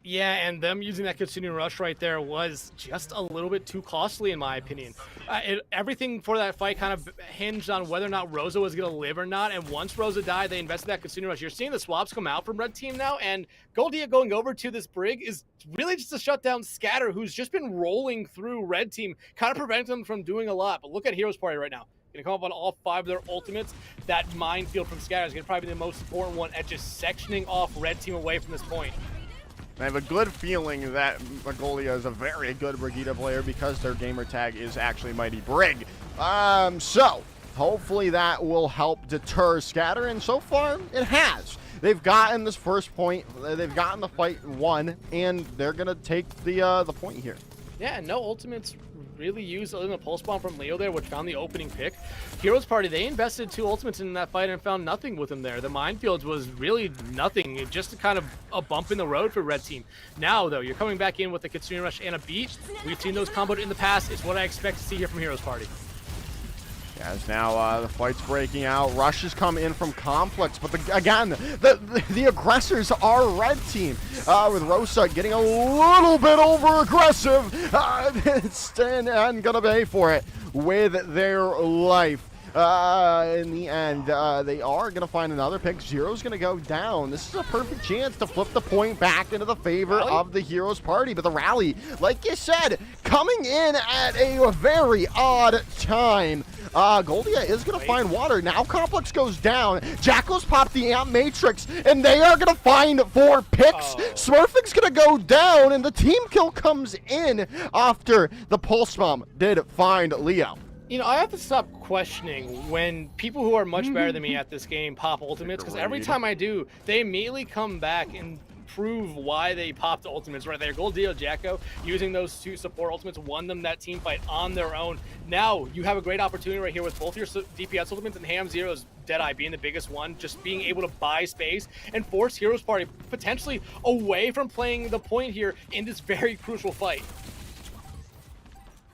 Yeah, and them using that Kitsune Rush right there was just a little bit too costly, in my opinion. Everything for that fight kind of hinged on whether or not Rosa was going to live or not, and once Rosa died, they invested that Kitsune Rush. You're seeing the swaps come out from red team now, and Goldia going over to this Brig is really just to shut down Scatter, who's just been rolling through red team, kind of preventing them from doing a lot. But look at Heroes Party right now. Going to come up on all 5 of their ultimates. That minefield from Scatter is going to probably be the most important one at just sectioning off red team away from this point. I have a good feeling that Mongolia is a very good Brigitte player because their gamer tag is actually Mighty Brig. So hopefully that will help deter Scatter, and so far it has. They've gotten this first point, they've gotten the fight won, and they're gonna take the point here. Yeah, no ultimates really used other than a Pulse Bomb from Leo there, which found the opening pick. Heroes Party, they invested 2 ultimates in that fight and found nothing with him there. The minefields was really nothing, just kind of a bump in the road for red team. Now, though, you're coming back in with the Kitsune Rush and a beat. We've seen those comboed in the past. It's what I expect to see here from Heroes Party. As now the fight's breaking out. Rushes come in from Complex, but the aggressors are red team. With Rosa getting a little bit over aggressive, and gonna pay for it with their life. In the end, they are going to find another pick. Zero's going to go down. This is a perfect chance to flip the point back into the favor of the Heroes Party. But the rally, like you said, coming in at a very odd time. Goldia is going to find Water. Now Complex goes down. Jacko's popped the Amp Matrix, and they are going to find 4 picks. Smurfing's going to go down, and the team kill comes in after the Pulse Bomb did find Leo. I have to stop questioning when people who are much better than me at this game pop ultimates, because every time I do, they immediately come back and prove why they popped the ultimates right there. Goldio, Jacko, using those 2 support ultimates, won them that team fight on their own. Now you have a great opportunity right here with both your DPS ultimates and Ham Zero's Deadeye being the biggest one, just being able to buy space and force Heroes Party potentially away from playing the point here in this very crucial fight.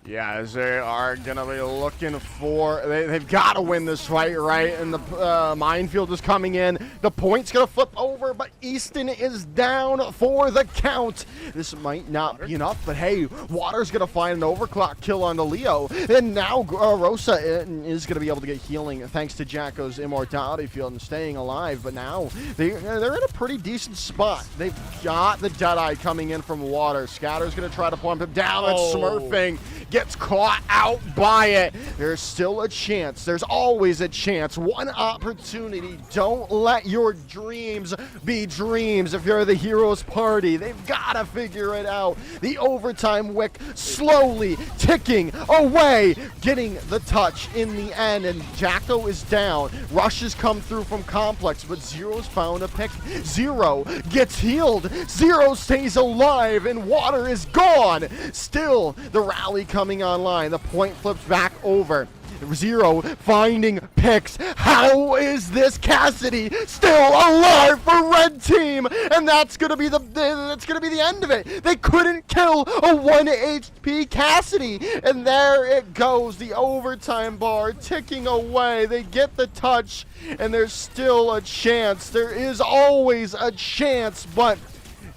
Yeah, as they are going to be looking for... They've got to win this fight, right? And the minefield is coming in. The point's going to flip over, but Easton is down for the count. This might not be enough, but hey, Water's going to find an overclock kill on the Leo. And now Rosa is going to be able to get healing thanks to Jacko's immortality field and staying alive. But now they're in a pretty decent spot. They've got the Deadeye coming in from Water. Scatter's going to try to pump him down. It's smurfing. Gets caught out by it. There's still a chance. There's always a chance. One opportunity. Don't let your dreams be dreams if you're the Heroes Party. They've got to figure it out. The overtime wick slowly ticking away, getting the touch in the end, and Jacko is down. Rushes come through from Complex, but Zero's found a pick. Zero gets healed. Zero stays alive, and Water is gone. Still, the rally coming online. The point flips back over. Zero finding picks. How is this Cassidy still alive for Red Team? And that's gonna be the end of it. They couldn't kill a 1 HP Cassidy, and there it goes. The overtime bar ticking away. They get the touch, and there's still a chance. There is always a chance, but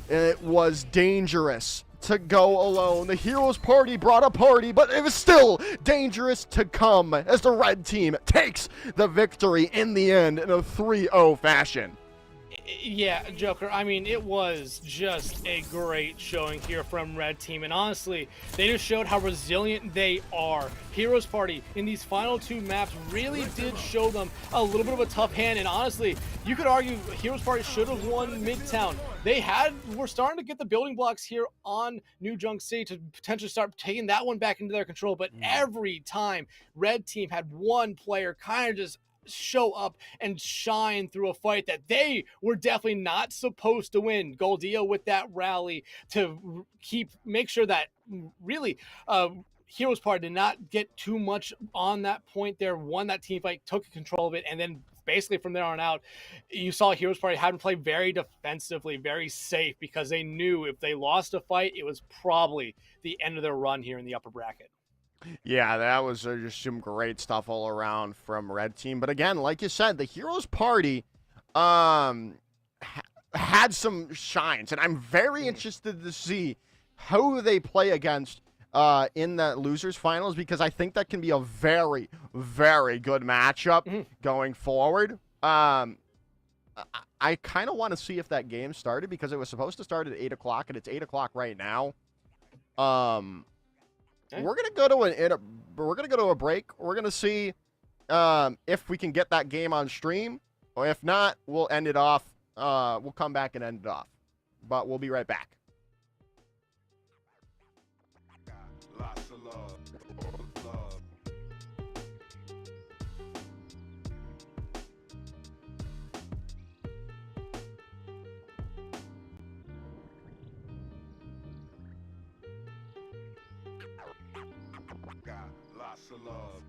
it was dangerous to go alone. The Heroes Party brought a party, but it was still dangerous to come as the Red Team takes the victory in the end in a 3-0 fashion. Yeah, Joker, I mean, it was just a great showing here from Red Team, and honestly, they just showed how resilient they are. Heroes Party in these final 2 maps really did show them a little bit of a tough hand, and honestly, you could argue Heroes Party should have won Midtown. Were starting to get the building blocks here on New Junk City to potentially start taking that one back into their control, but every time Red Team had one player kind of just show up and shine through a fight that they were definitely not supposed to win. Goldio with that rally to make sure that really Heroes Party did not get too much on that point there, won that team fight, took control of it, and then basically from there on out, you saw Heroes Party having to play very defensively, very safe, because they knew if they lost a fight, it was probably the end of their run here in the upper bracket. Yeah, that was just some great stuff all around from Red Team. But again, like you said, the Heroes Party had some shines, and I'm very interested to see who they play against in the losers finals, because I think that can be a very, very good matchup going forward. I kind of want to see if that game started, because it was supposed to start at 8 o'clock, and it's 8 o'clock right now. We're gonna go to a break. We're gonna see if we can get that game on stream, or if not, we'll end it off. We'll come back and end it off, but we'll be right back. Lots of love. Got lots of love.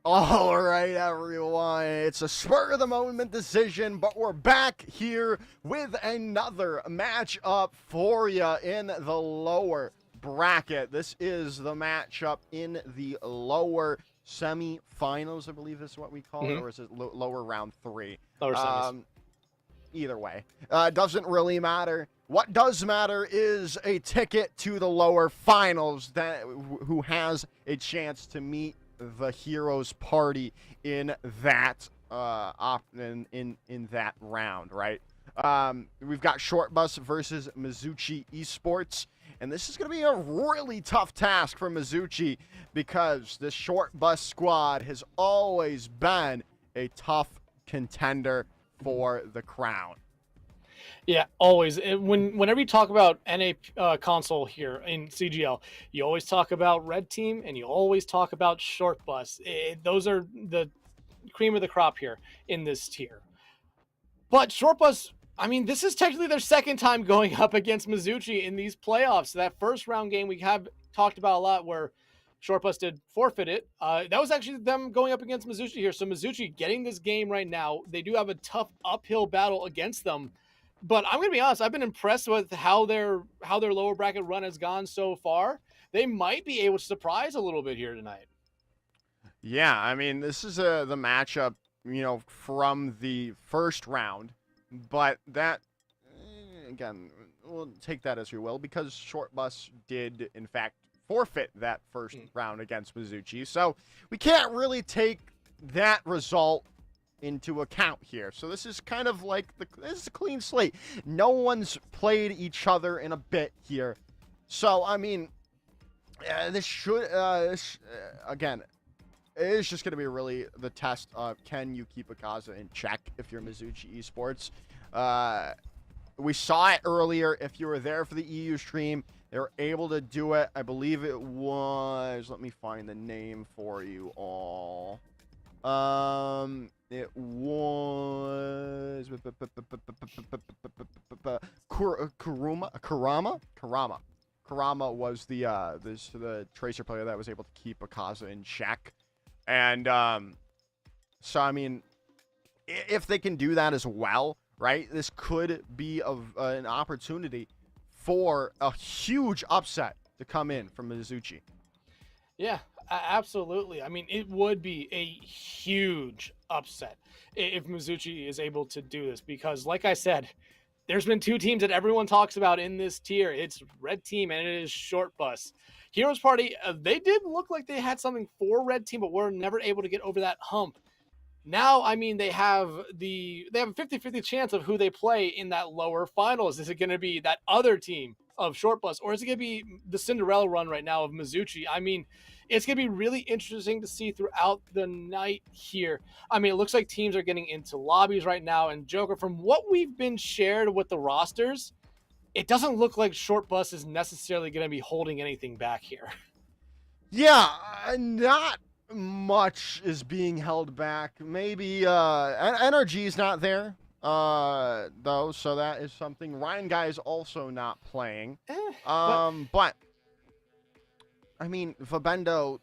All right, everyone. It's a spur of the moment decision, but we're back here with another matchup for you in the lower bracket. This is the matchup in the lower semifinals, I believe is what we call it, or is it lower round 3? Lower semis. Either way, doesn't really matter. What does matter is a ticket to the lower finals that who has a chance to meet the heroes party in that in that round, right? We've got Short Bus versus Mizuchi Esports, and this is going to be a really tough task for Mizuchi because the Short Bus squad has always been a tough contender for the crown. Yeah, always. Whenever you talk about NA console here in CGL, you always talk about Red Team and you always talk about Short Bus. Those are the cream of the crop here in this tier. But Short Bus, I mean, this is technically their second time going up against Mizuchi in these playoffs. That first round game we have talked about a lot where Short Bus did forfeit it. That was actually them going up against Mizuchi here. So Mizuchi getting this game right now, they do have a tough uphill battle against them. But I'm going to be honest, I've been impressed with how their lower bracket run has gone so far. They might be able to surprise a little bit here tonight. Yeah, I mean, this is the matchup, from the first round, but that, again, we'll take that as we will, because Short Bus did, in fact, forfeit that first round against Mizuchi, so we can't really take that result into account here. So this is kind of like this is a clean slate. No one's played each other in a bit here. So I mean, this should again, it is just going to be really the test of can you keep Akaza in check if you're Mizuchi Esports. We saw it earlier. If you were there for the EU stream, they were able to do it. I believe it was. Let me find the name for you all. It was Kurama was the Tracer player that was able to keep Akaza in check, and so I mean, if they can do that as well, right? This could be an opportunity for a huge upset to come in from Mizuchi. Yeah, Absolutely. I mean, it would be a huge upset if Mizuchi is able to do this because, like I said, there's been two teams that everyone talks about in this tier. It's Red Team and it is Short Bus. Heroes Party, they did look like they had something for Red Team, but were never able to get over that hump. Now, I mean, they have a 50-50 chance of who they play in that lower finals. Is it going to be that other team of Short Bus, or is it going to be the Cinderella run right now of Mizuchi? I mean, it's going to be really interesting to see throughout the night here. I mean, it looks like teams are getting into lobbies right now, and Joker, from what we've been shared with the rosters, it doesn't look like Short Bus is necessarily going to be holding anything back here. Yeah, not much is being held back. Maybe energy is not there, though, so that is something. Ryan Guy is also not playing. But I mean, Fabendo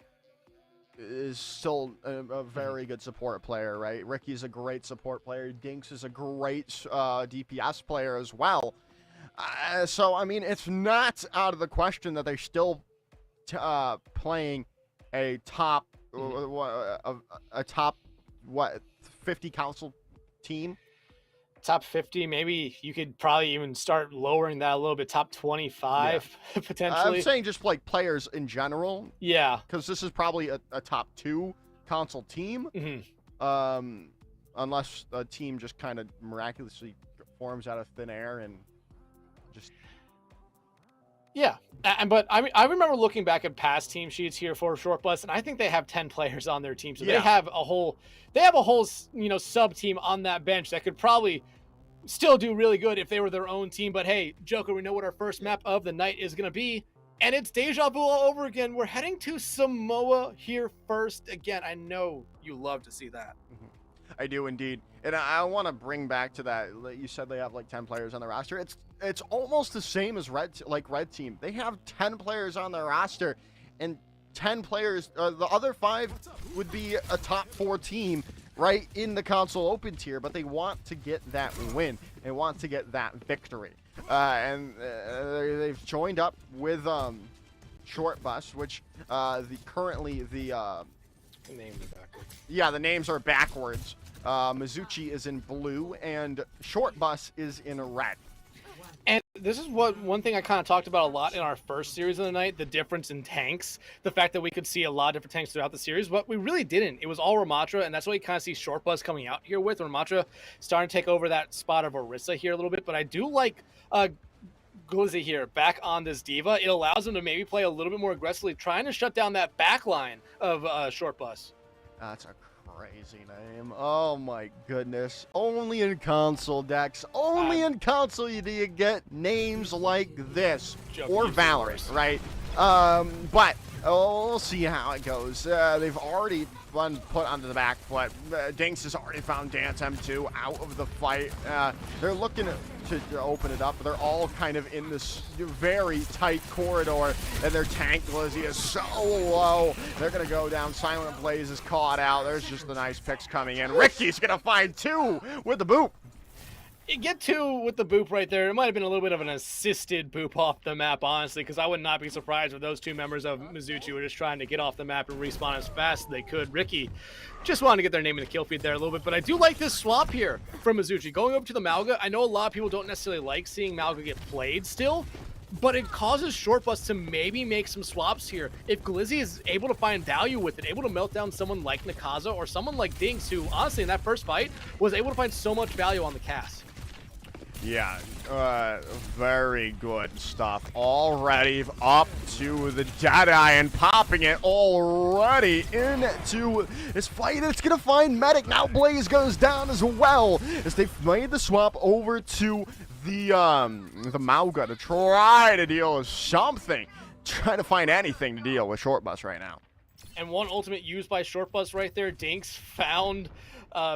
is still a very good support player, right? Ricky's a great support player. Dinks is a great DPS player as well. So, I mean, it's not out of the question that they're still playing a top, a top, 50 council team? Top 50, maybe you could probably even start lowering that a little bit. Top 25, yeah. Potentially. I'm saying just like players in general. Yeah. Because this is probably a top 2 console team. Unless a team just kind of miraculously forms out of thin air and just... Yeah, but I remember looking back at past team sheets here for Short Bus, and I think they have 10 players on their team, so they have a whole sub team on that bench that could probably still do really good if they were their own team. But hey, Joker, we know what our first map of the night is gonna be, and it's Deja Vu all over again. We're heading to Samoa here first. Again, I know you love to see that. I do indeed. And I want to bring back to that. You said they have like 10 players on the roster. It's almost the same as Red Team. They have 10 players on their roster, and 10 players. The other 5 would be a top 4 team right in the console open tier, but they want to get that win. They want to get that victory. And they've joined up with Short Bus, which currently the names are backwards. Yeah, the names are backwards. Mizuchi is in blue, and Short Bus is in red. And this is one thing I kind of talked about a lot in our first series of the night, the difference in tanks. The fact that we could see a lot of different tanks throughout the series, but we really didn't. It was all Ramatra, and that's what you kind of see Short Bus coming out here with. Ramatra starting to take over that spot of Orisa here a little bit, but I do like Glizzy here back on this Diva. It allows him to maybe play a little bit more aggressively, trying to shut down that back line of Short Bus. That's a crazy name. Oh my goodness. Only in console decks. Only in console do you get names like this. Or Valorant, right? But we'll see how it goes. They've already been put onto the back foot. Dinks has already found Dance M2 out of the fight. They're looking to open it up, but they're all kind of in this very tight corridor, and their tank Glizzy is so low. They're going to go down. Silent Blaze is caught out. There's just the nice picks coming in. Ricky's going to find 2 with the boop. You get 2 with the boop right there. It might have been a little bit of an assisted boop off the map, honestly, because I would not be surprised if those 2 members of Mizuchi were just trying to get off the map and respawn as fast as they could. Ricky just wanted to get their name in the kill feed there a little bit, but I do like this swap here from Mizuchi. Going over to the Malga, I know a lot of people don't necessarily like seeing Malga get played still, but it causes Short Bus to maybe make some swaps here. If Glizzy is able to find value with it, able to melt down someone like Nakaza or someone like Dinks, who honestly in that first fight was able to find so much value on the cast. Yeah, very good stuff. Already up to the Deadeye and popping it already into this fight. It's going to find Medic. Now Blaze goes down as well as they've made the swap over to the Mauga to try to deal with something. Trying to find anything to deal with Short Bus right now. And one ultimate used by Short Bus right there. Dinks found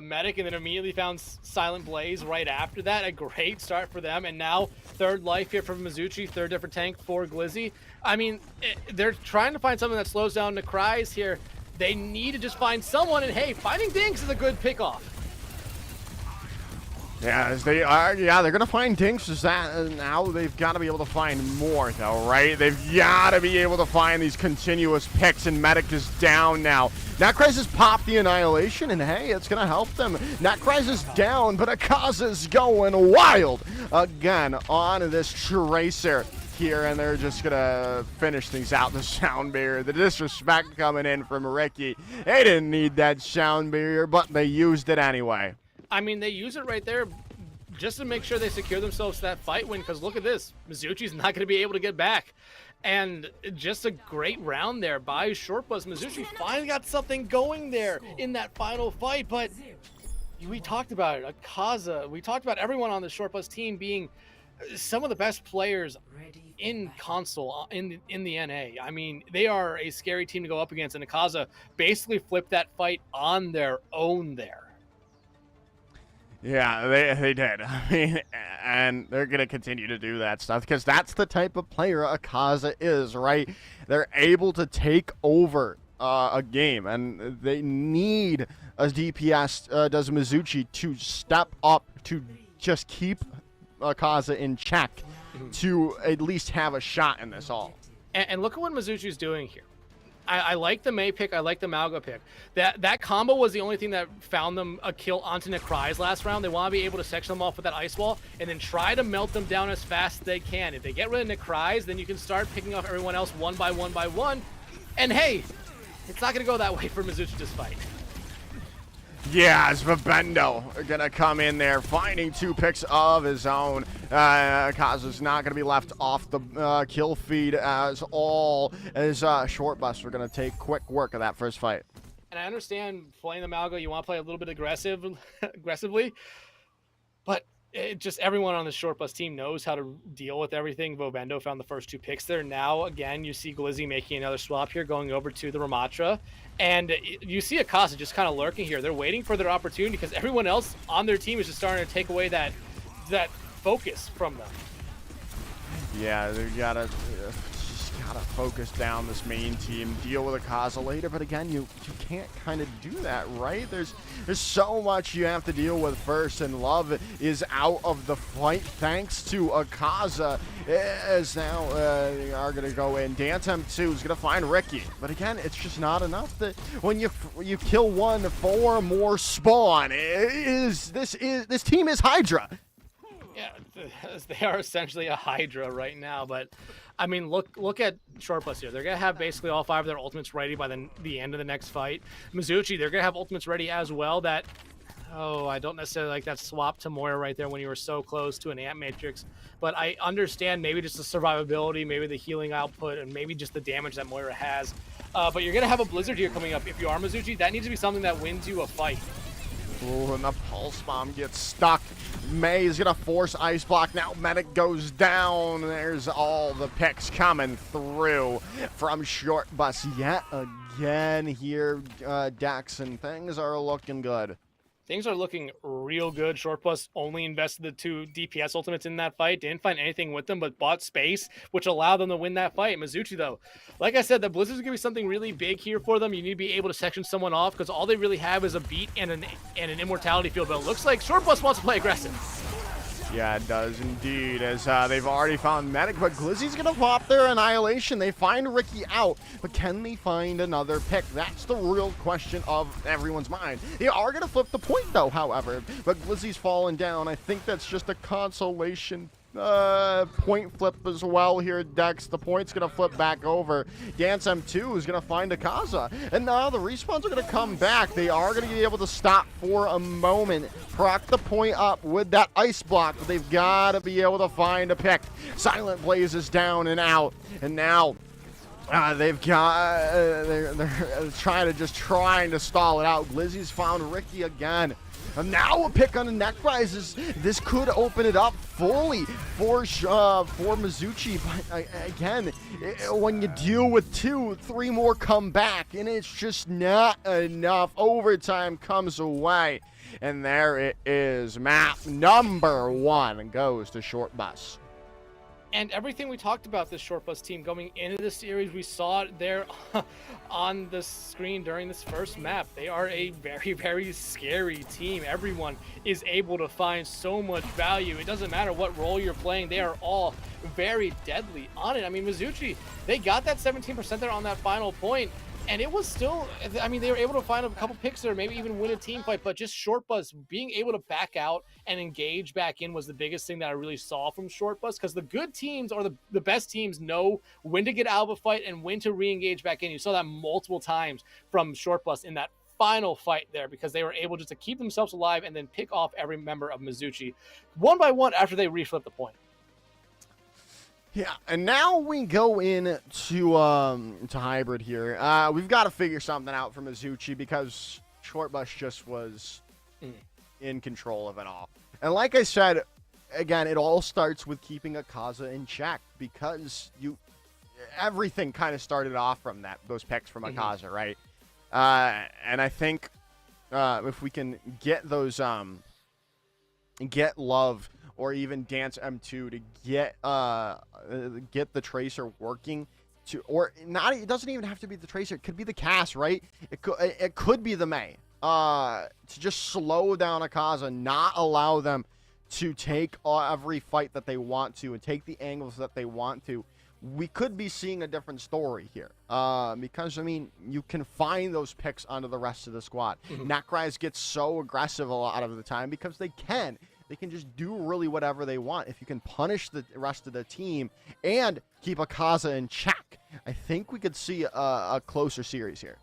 Medic and then immediately found Silent Blaze right after that. A great start for them. And now 3rd life here from Mizuchi, 3rd different tank for Glizzy. I mean, they're trying to find something that slows down the cries here. They need to just find someone, and hey, finding Dinks is a good pick-off. Yeah, as they are. Yeah, they're gonna find dinks. Is that now? They've got to be able to find more, though, right? They've got to be able to find these continuous picks, and Medic is down now. Netcries has popped the Annihilation, and hey, it's gonna help them. Netcries is down, but Akaza's going wild again on this Tracer here, and they're just gonna finish things out. The sound barrier, the disrespect coming in from Ricky. They didn't need that sound barrier, but they used it anyway. I mean, they use it right there just to make sure they secure themselves to that fight win, because look at this. Mizuchi's not going to be able to get back. And just a great round there by Short Bus. Mizuchi finally got something going there in that final fight, but we talked about it. Akaza, we talked about everyone on the Short Bus team being some of the best players in console, in the NA. I mean, they are a scary team to go up against, and Akaza basically flipped that fight on their own there. Yeah, they did. I mean, and they're going to continue to do that stuff because that's the type of player Akaza is, right? They're able to take over a game, and they need a DPS, does Mizuchi, to step up to just keep Akaza in check to at least have a shot in this all. And look at what Mizuchi's doing here. I like the Mei pick. I like the Malga pick. That combo was the only thing that found them a kill onto Necry's last round. They want to be able to section them off with that ice wall and then try to melt them down as fast as they can. If they get rid of Necry's, then you can start picking off everyone else one by one by one. And hey, it's not going to go that way for Mizuchi this fight. Yeah, as Vivendo gonna come in there, finding 2 picks of his own. Akaza's not gonna be left off the kill feed as all as Short Bus are gonna take quick work of that first fight. And I understand playing the Malga, you want to play a little bit aggressively, but just everyone on the Short Bus team knows how to deal with everything. Vivendo found the first 2 picks there. Now, again, you see Glizzy making another swap here, going over to the Ramatra. And you see Akaza just kind of lurking here. They're waiting for their opportunity because everyone else on their team is just starting to take away that focus from them. Yeah, they gotta focus down this main team, deal with Akaza later. But again, you can't kind of do that, right? There's so much you have to deal with first, and Love is out of the fight thanks to Akaza. As now they are gonna go in. Dantem 2 is gonna find Ricky, but again, it's just not enough. That when you kill 1, 4 more spawn. This team is Hydra. Yeah, they are essentially a Hydra right now, but I mean, look at Short Bus here. They're going to have basically all 5 of their ultimates ready by the end of the next fight. Mizuchi, they're going to have ultimates ready as well. I don't necessarily like that swap to Moira right there when you were so close to an Ant Matrix, but I understand maybe just the survivability, maybe the healing output, and maybe just the damage that Moira has. But you're going to have a Blizzard here coming up. If you are Mizuchi, that needs to be something that wins you a fight. Ooh, and the Pulse Bomb gets stuck. Mei is going to force Ice Block. Now Medic goes down. There's all the picks coming through from Short Bus yet again here, Dex, and things are looking good. Things are looking real good. Short Bus only invested the 2 DPS ultimates in that fight. Didn't find anything with them, but bought space, which allowed them to win that fight. Mizuchi, though, like I said, the Blizzard's going to be something really big here for them. You need to be able to section someone off because all they really have is a beat and an immortality field. But it looks like Short Bus wants to play aggressive. Yeah, it does indeed, as they've already found Medic, but Glizzy's going to pop their Annihilation. They find Ricky out, but can they find another pick? That's the real question of everyone's mind. They are going to flip the point, though, however, but Glizzy's fallen down. I think that's just a consolation point flip as well here, Dex. The point's going to flip back over. Dance M2 is going to find Akaza. And now the respawns are going to come back. They are going to be able to stop for a moment. Proc the point up with that ice block, but they've got to be able to find a pick. Silent Blaze is down and out. And now they've got, they're trying to stall it out. Glizzy's found Ricky again. And now a pick on the neck prizes. This could open it up fully for Mizuchi. But again, when you deal with 2, 3 more come back, and it's just not enough. Overtime comes away. And there it is. Map number 1 goes to Short Bus. And everything we talked about this short bus team going into the series, we saw it there on the screen during this first map. They are a very, very scary team. Everyone is able to find so much value. It doesn't matter what role you're playing. They are all very deadly on it. I mean, Mizuchi, they got that 17% there on that final point. And it was still, I mean, they were able to find a couple picks there, maybe even win a team fight, but just Short Bus being able to back out and engage back in was the biggest thing that I really saw from Short Bus, because the good teams or the best teams know when to get out of a fight and when to re-engage back in. You saw that multiple times from Short Bus in that final fight there, because they were able just to keep themselves alive and then pick off every member of Mizuchi one by one after they reflipped the point. Yeah, and now we go in to hybrid here. We've got to figure something out for Mizuchi, because Short Bus just was in control of it all. And like I said, again, it all starts with keeping Akaza in check, because everything kind of started off from those picks from Akaza, right? And I think if we can get those get Love or even Dance M2 to get the Tracer working, or not, it doesn't even have to be the Tracer, it could be the Cass, right? It could be the Mei, to just slow down Akaza, not allow them to take every fight that they want to and take the angles that they want to. We could be seeing a different story here, because I mean, you can find those picks onto the rest of the squad. Nakrise gets so aggressive a lot of the time because they can just do really whatever they want. If you can punish the rest of the team and keep Akaza in check, I think we could see a closer series here.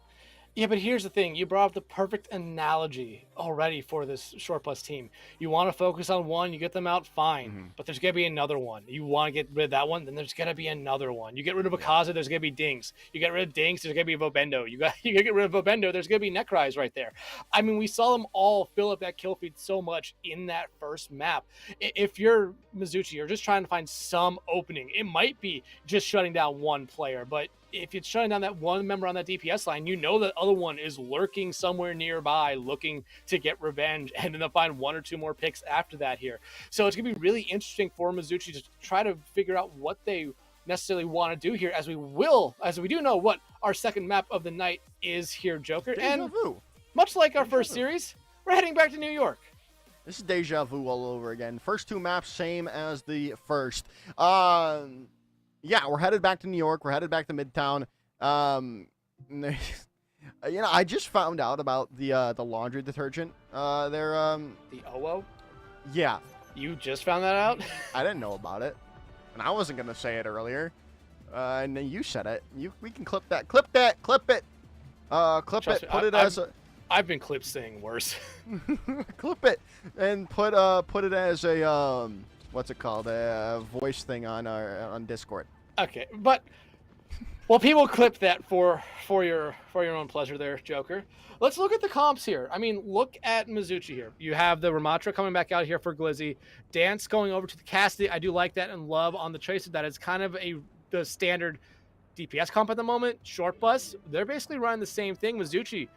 Yeah, but here's the thing. You brought up the perfect analogy already for this Short Bus team. You want to focus on one, you get them out, fine. But there's going to be another one. You want to get rid of that one, then there's going to be another one. You get rid of Akaza, there's going to be Dinks. You get rid of Dinks, there's going to be Vobendo. You get rid of Vobendo, there's going to be Necrise right there. I mean, we saw them all fill up that kill feed so much in that first map. If you're Mizuchi, you're just trying to find some opening. It might be just shutting down one player, but if it's shutting down that one member on that DPS line, you know that other one is lurking somewhere nearby looking to get revenge, and then they'll find one or two more picks after that here. So it's going to be really interesting for Mizuchi to try to figure out what they necessarily want to do here, as we do know what our second map of the night is here, Joker. Deja vu. Much like our first series, we're heading back to New York. This is deja vu all over again. First two maps, same as the first. Yeah, we're headed back to New York. We're headed back to Midtown. I just found out about the laundry detergent. The OO? Yeah. You just found that out? I didn't know about it, and I wasn't gonna say it earlier. And then you said it. We can clip that. Clip it. Clip it. Trust me, Put it as a. I've been clip saying worse. Clip it and put it as a what's it called? A voice thing on Discord. Okay, but well, people clip that for your own pleasure there, Joker. Let's look at the comps here. I mean, look at Mizuchi here. You have the Ramatra coming back out here for Glizzy. Dance going over to the Cassidy. I do like that, and Love on the Tracer. That is kind of the standard DPS comp at the moment. Short Bus, they're basically running the same thing. Mizuchi,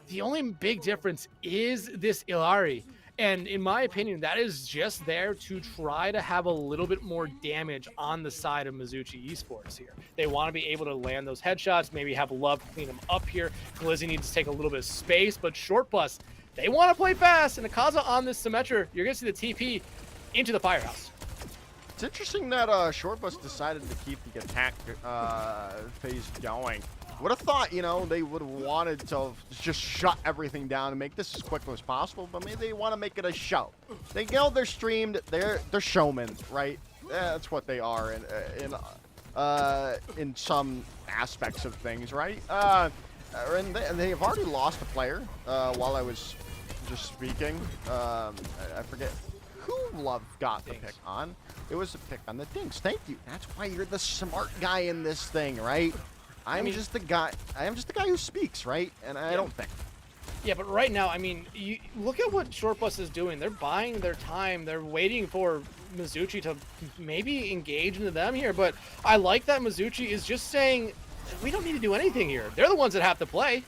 the only big difference is this Illari. And in my opinion, that is just there to try to have a little bit more damage on the side of Mizuchi Esports here. They want to be able to land those headshots, maybe have Love clean them up here. Glizzy needs to take a little bit of space, but Short Bus, they want to play fast. And Akaza on this Symmetra, you're going to see the TP into the Firehouse. It's interesting that Short Bus decided to keep the attack phase going. Would have thought, they would have wanted to just shut everything down and make this as quick as possible, but maybe they want to make it a show. They're streamed, they're showmen, right? That's what they are in some aspects of things, right? And they've already lost a player while I was just speaking. I forget who Love got the pick on. It was a pick on the Dinks. Thank you. That's why you're the smart guy in this thing, right? I am just the guy who speaks, right? And I don't think. Yeah, but right now, I mean, you look at what Short Bus is doing. They're buying their time. They're waiting for Mizuchi to maybe engage into them here. But I like that Mizuchi is just saying, we don't need to do anything here. They're the ones that have to play.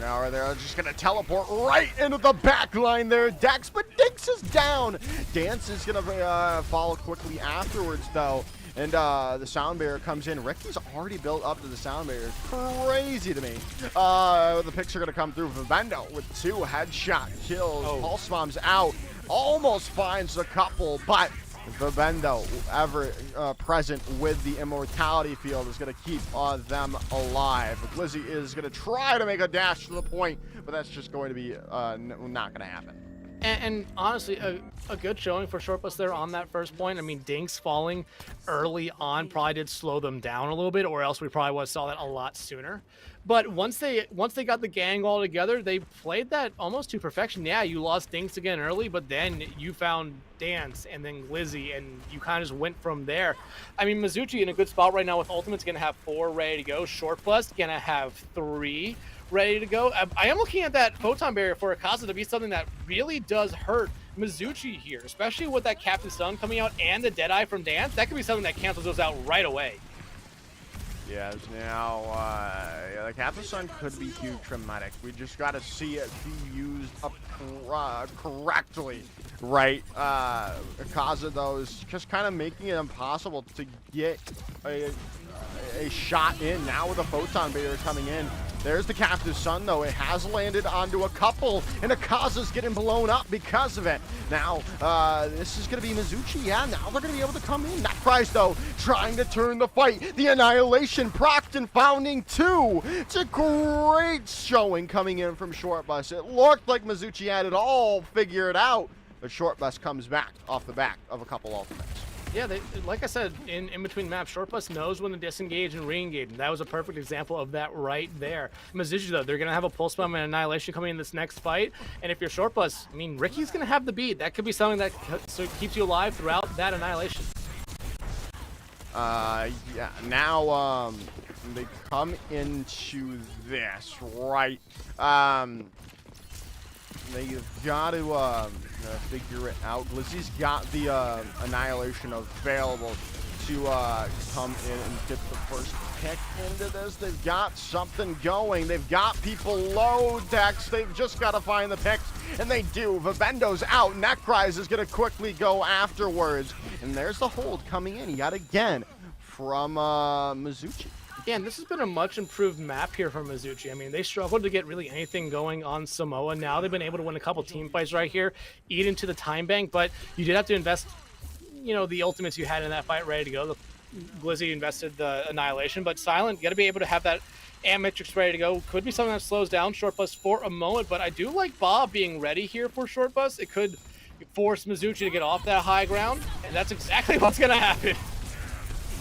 Now they're just going to teleport right into the back line there, Dex, but Dinks is down. Dance is going to follow quickly afterwards, though. And the sound barrier comes in. Ricky's already built up to the sound barrier. Crazy to me. The picks are going to come through. Vivendo with 2 headshot kills. Pulse bomb's out. Almost finds a couple, but Vivendo, ever present with the immortality field, is going to keep them alive. Glizzy is going to try to make a dash to the point, but that's just going to be not going to happen. And honestly, a good showing for Shortbus there on that first point. I mean, Dinks falling early on probably did slow them down a little bit, or else we probably would have saw that a lot sooner. But once they got the gang all together, they played that almost to perfection. Yeah, you lost Dinks again early, but then you found Dance and then Glizzy, and you kind of just went from there. I mean, Mizuchi in a good spot right now with ultimates, going to have 4 ready to go. Shortbus going to have 3 ready to go. I am looking at that photon barrier for Akaza to be something that really does hurt Mizuchi here, especially with that Captain Sun coming out and the Deadeye from Dance. That could be something that cancels those out right away. Yes, now, the Captain Sun could be huge traumatic. We just got to see it be used up correctly, right? Akaza, though, is just kind of making it impossible to get a shot in. Now with a photon barrier coming in, there's the Captive Sun, though. It has landed onto a couple, and Akaza's getting blown up because of it. Now, this is going to be Mizuchi. Yeah, now they're going to be able to come in. Neckrise, though, trying to turn the fight. The Annihilation procced and founding 2. It's a great showing coming in from Shortbus. It looked like Mizuchi had it all figured out, but Shortbus comes back off the back of a couple ultimates. Yeah, like I said, in between maps, Shortbus knows when to disengage and re-engage, and that was a perfect example of that right there. Mizuchi, though, they're going to have a Pulse Bomb and Annihilation coming in this next fight, and if you're Shortbus, I mean, Ricky's going to have the beat. That could be something that keeps you alive throughout that Annihilation. Yeah, now, they come into this, right? They've got to figure it out. Glizzy's got the Annihilation available to come in and get the first pick into this. They've got something going. They've got people low decks. They've just got to find the picks, and they do. Vivendo's out. Neckrise is going to quickly go afterwards. And there's the hold coming in yet again from Mizuchi. Yeah, and this has been a much improved map here for Mizuchi. I mean, they struggled to get really anything going on Samoa. Now they've been able to win a couple team fights right here, eat into the time bank, but you did have to invest, you know, the ultimates you had in that fight ready to go. Glizzy invested the Annihilation, but Silent, you got to be able to have that Matrix ready to go. Could be something that slows down Shortbus for a moment, but I do like Bob being ready here for Shortbus. It could force Mizuchi to get off that high ground, and that's exactly what's going to happen.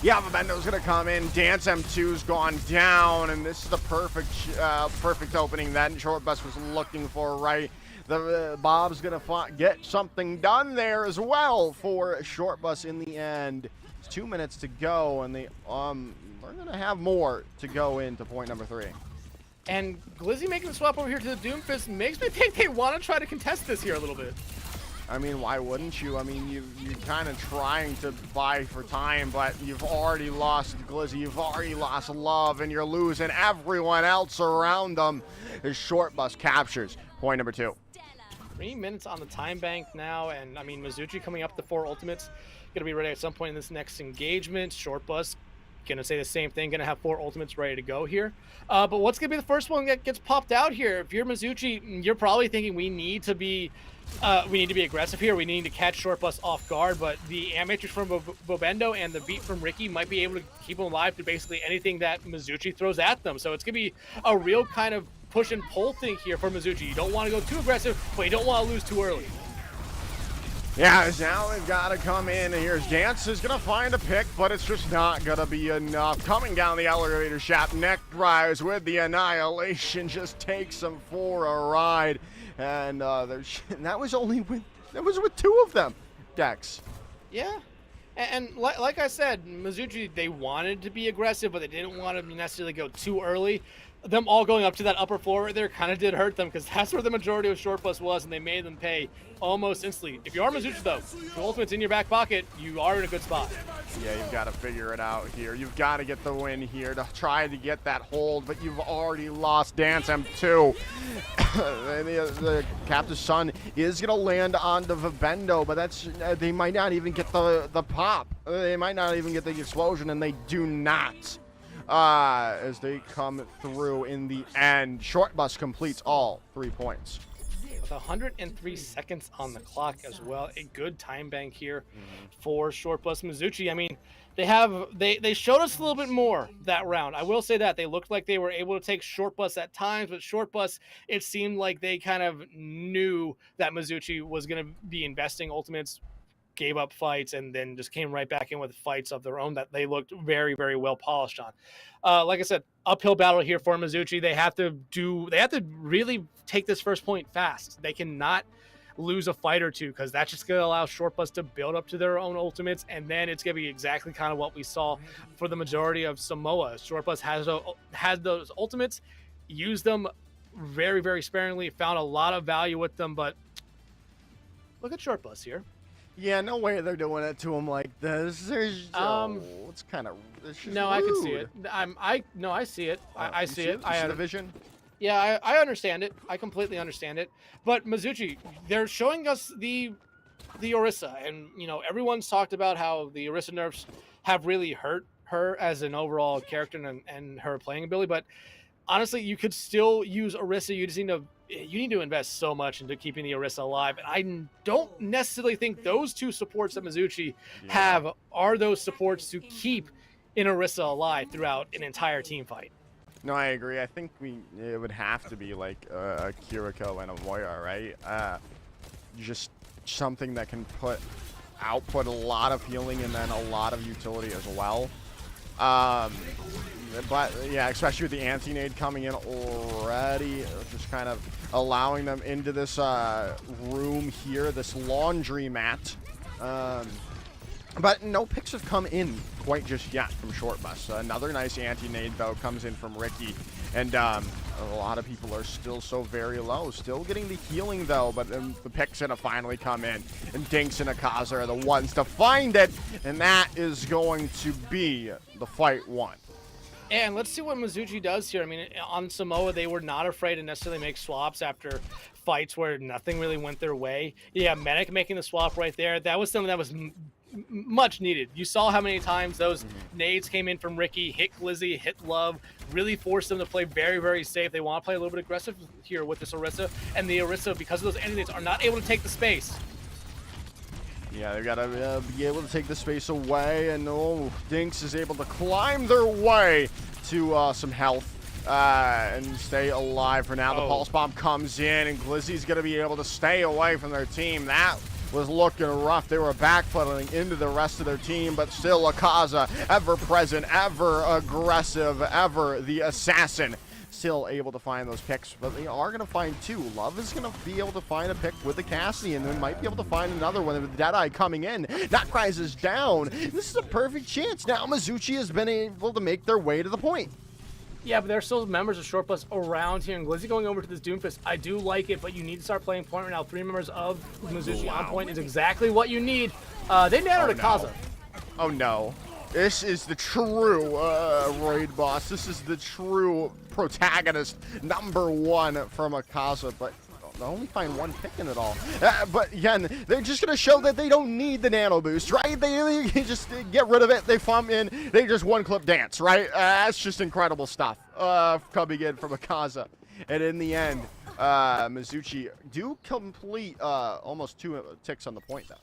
Yeah, Vivendo's gonna come in. Dance M2's gone down, and this is the perfect opening that Shortbus was looking for, right? Bob's gonna get something done there as well for Shortbus in the end. It's 2 minutes to go, and they're gonna have more to go into point number 3. And Glizzy making the swap over here to the Doomfist makes me think they want to try to contest this here a little bit. I mean, why wouldn't you? I mean, you're kind of trying to buy for time, but you've already lost Glizzy, you've already lost Love, and you're losing everyone else around them. As Shortbus captures point number 2. 3 minutes on the time bank now, and I mean, Mizuchi coming up to 4 ultimates, gonna be ready at some point in this next engagement. Shortbus gonna say the same thing, gonna have 4 ultimates ready to go here. But what's gonna be the first one that gets popped out here? If you're Mizuchi, you're probably thinking we need to be aggressive here. We need to catch Shortbus off guard, but the Matrix from Vivendo and the beat from Ricky might be able to keep them alive to basically anything that Mizuchi throws at them. So it's gonna be a real kind of push and pull thing here for Mizuchi. You don't want to go too aggressive, but you don't want to lose too early. Yeah, now they've got to come in. Here's Dance is going to find a pick, but it's just not going to be enough. Coming down the elevator shaft, Neckrise with the Annihilation just takes them for a ride. And that was with 2 of them, Dex. Yeah. And like I said, Mizuchi, they wanted to be aggressive, but they didn't want to necessarily go too early. them all going up to that upper floor right there kind of did hurt them, because that's where the majority of Short Bus was, and they made them pay almost instantly. If you are Mizuchi, though, the ultimate's in your back pocket, you are in a good spot. Yeah, you've got to figure it out here. You've got to get the win here to try to get that hold, but you've already lost Dance M2. the Captain's Son is going to land on the Vivendo, but that's they might not even get the pop. They might not even get the explosion, and they do not. As they come through in the end. Short Bus completes all 3 points. With 103 seconds on the clock as well. A good time bank here for Short Bus. Mizuchi, I mean, they showed us a little bit more that round. I will say that. They looked like they were able to take Short Bus at times, but Short Bus, it seemed like they kind of knew that Mizuchi was going to be investing ultimates, gave up fights, and then just came right back in with fights of their own that they looked very, very well polished on. Like I said, uphill battle here for Mizuchi. They have to really take this first point fast. They cannot lose a fight or two, because that's just going to allow Short Bus to build up to their own ultimates, and then it's going to be exactly kind of what we saw for the majority of Samoa. Short Bus has those ultimates, used them very, very sparingly, found a lot of value with them, but look at Short Bus here. Yeah, no way they're doing it to him like this. There's it's kind of no, rude. I can see it. I see it. I see it. I had a vision. Yeah, I understand it. I completely understand it. But Mizuchi, they're showing us the Orisa, and everyone's talked about how the Orisa nerfs have really hurt her as an overall character and her playing ability. But honestly, you could still use Orisa. You just need to invest so much into keeping the Orisa alive. And I don't necessarily think those two supports that Mizuchi have are those supports to keep an Orisa alive throughout an entire team fight. No, I agree. I think it would have to be like a Kiriko and a Moya, right? Just something that can output a lot of healing and then a lot of utility as well. But yeah, especially with the anti-nade coming in already, just kind of allowing them into this room here, this laundry mat. But no picks have come in quite just yet from Short Bus. Another nice anti-nade, though, comes in from Ricky. And a lot of people are still so very low. Still getting the healing, though, but the picks gonna finally come in. And Dinks and Akaza are the ones to find it. And that is going to be the fight one. And let's see what Mizuchi does here. I mean, on Samoa, they were not afraid to necessarily make swaps after fights where nothing really went their way. Yeah, Medic making the swap right there. That was something that was much needed. You saw how many times those nades came in from Ricky, hit Glizzy, hit Love, really forced them to play very, very safe. They want to play a little bit aggressive here with this Orisa, and the Orisa, because of those anti-nades, are not able to take the space. Yeah, they've got to be able to take the space away, and Dinks is able to climb their way to some health and stay alive for now. The Pulse Bomb comes in, and Glizzy's going to be able to stay away from their team. That was looking rough. They were backpedaling into the rest of their team, but still Akaza, ever present, ever aggressive, ever the assassin. Still able to find those picks, but they are going to find two. Love is going to be able to find a pick with the Cassie, and then might be able to find another one with Deadeye coming in. Nutcries is down. This is a perfect chance. Now Mizuchi has been able to make their way to the point. Yeah, but there's still members of Short Bus around here, and Glizzy going over to this Doomfist. I do like it, but you need to start playing point right now. 3 members of Mizuchi on point is exactly what you need. They nanoed Akaza. Oh no. This is the true raid boss. This is the true protagonist, #1 from Akaza, but they only find one pick in it all. But again, they're just going to show that they don't need the nano boost, right? They just get rid of it. They farm in. They just one-clip dance, right? That's just incredible stuff coming in from Akaza. And in the end, Mizuchi do complete almost 2 ticks on the point, though.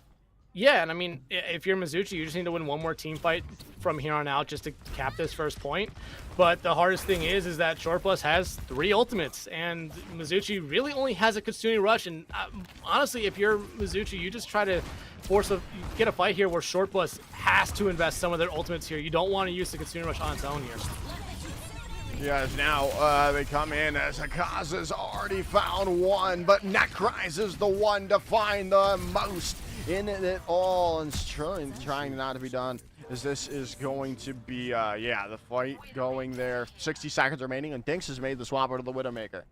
Yeah, and I mean, if you're Mizuchi, you just need to win one more team fight from here on out just to cap this first point. But the hardest thing is that Short Bus has 3 ultimates, and Mizuchi really only has a Kitsune Rush. And honestly, if you're Mizuchi, you just try to get a fight here where Short Bus has to invest some of their ultimates here. You don't want to use the Kitsune Rush on its own here. Yes, now they come in as Akaza's already found one, but Nutcries is the one to find the most in it all, and trying not to be done. as this is going to be, yeah, the fight going there. 60 seconds remaining, and Dinks has made the swap out of the Widowmaker.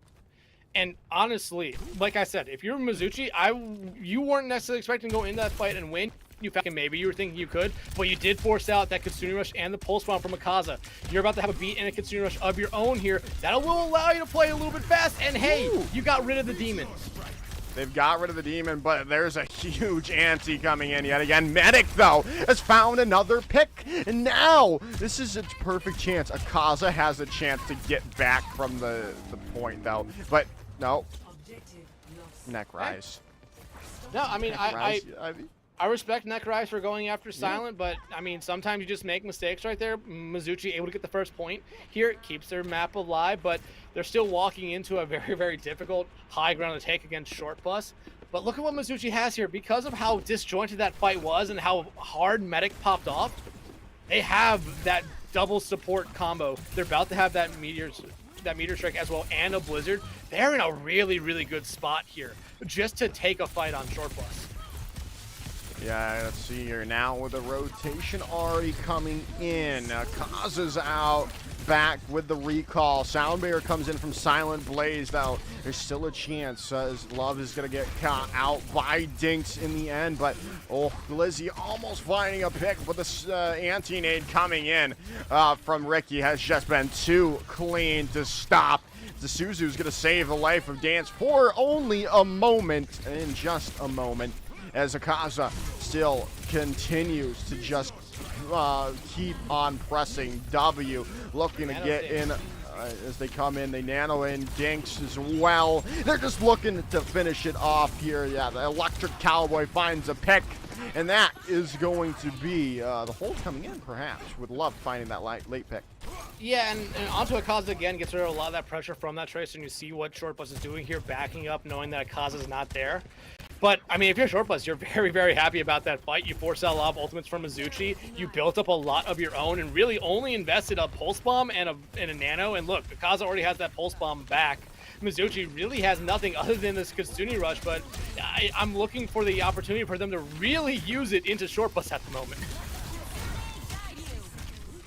And honestly, like I said, if you're Mizuchi, you weren't necessarily expecting to go into that fight and win. You fucking maybe you were thinking you could, but you did force out that Kitsune Rush and the Pulse Bomb from Akaza. You're about to have a beat and a Kitsune Rush of your own here. That will allow you to play a little bit fast, and hey, you got rid of the demon. They've got rid of the demon, but there's a huge ante coming in yet again. Medic, though, has found another pick, and now this is its perfect chance. Akaza has a chance to get back from the point, though, but no. Neck rise. No, I mean, I respect Necrise for going after Silent, but I mean, sometimes you just make mistakes right there. Mizuchi able to get the first point here. It keeps their map alive, but they're still walking into a very, very difficult high ground to take against Short Bus. But look at what Mizuchi has here. Because of how disjointed that fight was and how hard Medic popped off, they have that double support combo. They're about to have that meteor strike as well and a blizzard. They're in a really, really good spot here just to take a fight on Short Bus. Yeah, let's see here now with the rotation already coming in. Kaza's out, back with the recall. Soundbear comes in from Silent Blaze, though. There's still a chance as Love is going to get caught out by Dinks in the end, but Glizzy almost finding a pick, but the anti-nade coming in from Ricky has just been too clean to stop. The Suzu's going to save the life of Dance for only a moment, in just a moment, as Akaza still continues to just keep on pressing W, looking to get in as they come in. They nano in Dinks as well. They're just looking to finish it off here. Yeah, the Electric Cowboy finds a pick, and that is going to be the hold coming in, perhaps, with Love finding that late pick. Yeah, and onto Akaza again, gets rid of a lot of that pressure from that Tracer, and you see what Short Bus is doing here, backing up, knowing that Akaza's not there. But, I mean, if you're Short Bus, you're very, very happy about that fight. You forced out a lot of ultimates from Mizuchi. You built up a lot of your own and really only invested a Pulse Bomb and a Nano. And look, Akaza already has that Pulse Bomb back. Mizuchi really has nothing other than this Kitsune Rush, but I'm looking for the opportunity for them to really use it into Short Bus at the moment.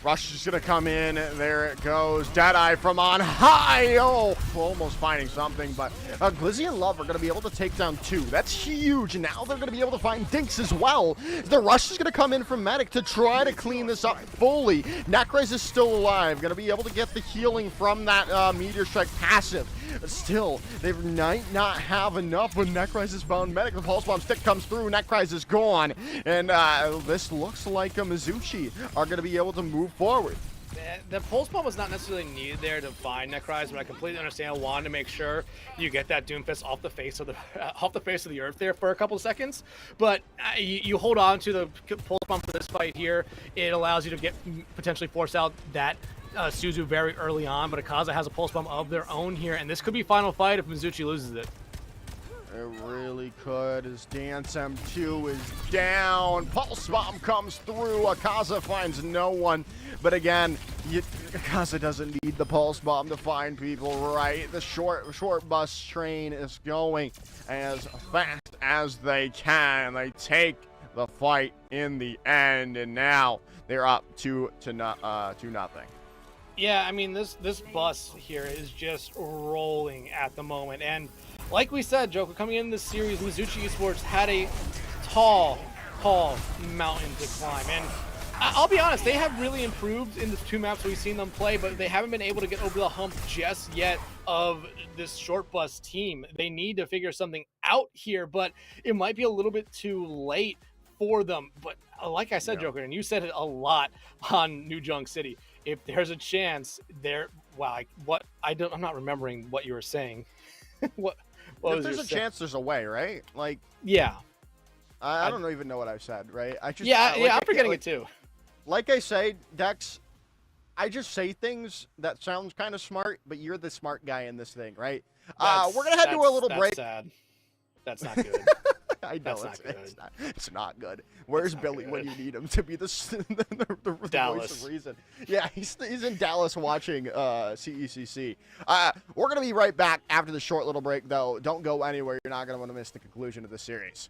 Rush is going to come in. There it goes. Deadeye from on high. Oh, almost finding something, but Glizzy and Love are going to be able to take down two. That's huge. And now they're going to be able to find Dinks as well. The Rush is going to come in from Medic to try to clean this up fully. Necrise is still alive. Going to be able to get the healing from that Meteor Strike passive. But still, they might not have enough when Necrise is found Medic. The Pulse Bomb stick comes through. Necrise is gone. And this looks like a Mizuchi are going to be able to move forward. The Pulse Bomb was not necessarily needed there to find Necrise, but I completely understand wanting to make sure you get that Doomfist off the face of the earth there for a couple of seconds. But you hold on to the Pulse Bomb for this fight here. It allows you to get potentially force out that Suzu very early on, but Akaza has a Pulse Bomb of their own here, and this could be final fight if Mizuchi loses it. It really could, as Dance M2 is down. Pulse Bomb comes through. Akaza finds no one. But again, Akaza doesn't need the Pulse Bomb to find people, right? The short bus train is going as fast as they can. They take the fight in the end, and now they're up 2-0. Yeah, I mean, this bus here is just rolling at the moment. And like we said, Joker, coming in this series, Mizuchi Esports had a tall mountain to climb. And I'll be honest, they have really improved in the two maps we've seen them play, but they haven't been able to get over the hump just yet of this Short Bus team. They need to figure something out here, but it might be a little bit too late for them. But like I said, yeah. Joker, and you said it a lot on New Junk City, if there's a chance there, wow, I'm not remembering what you were saying. what if there's a chance, there's a way, right? Like, yeah. I don't even know what I've said, right? I'm forgetting it too. Like I say, Dex, I just say things that sounds kind of smart, but you're the smart guy in this thing, right? We're gonna head to a little break. Sad. That's not good. I know it's not good. Where's Billy when you need him to be the voice of reason? Yeah, he's in Dallas watching CECC. We're gonna be right back after the short little break, though. Don't go anywhere. You're not gonna want to miss the conclusion of the series.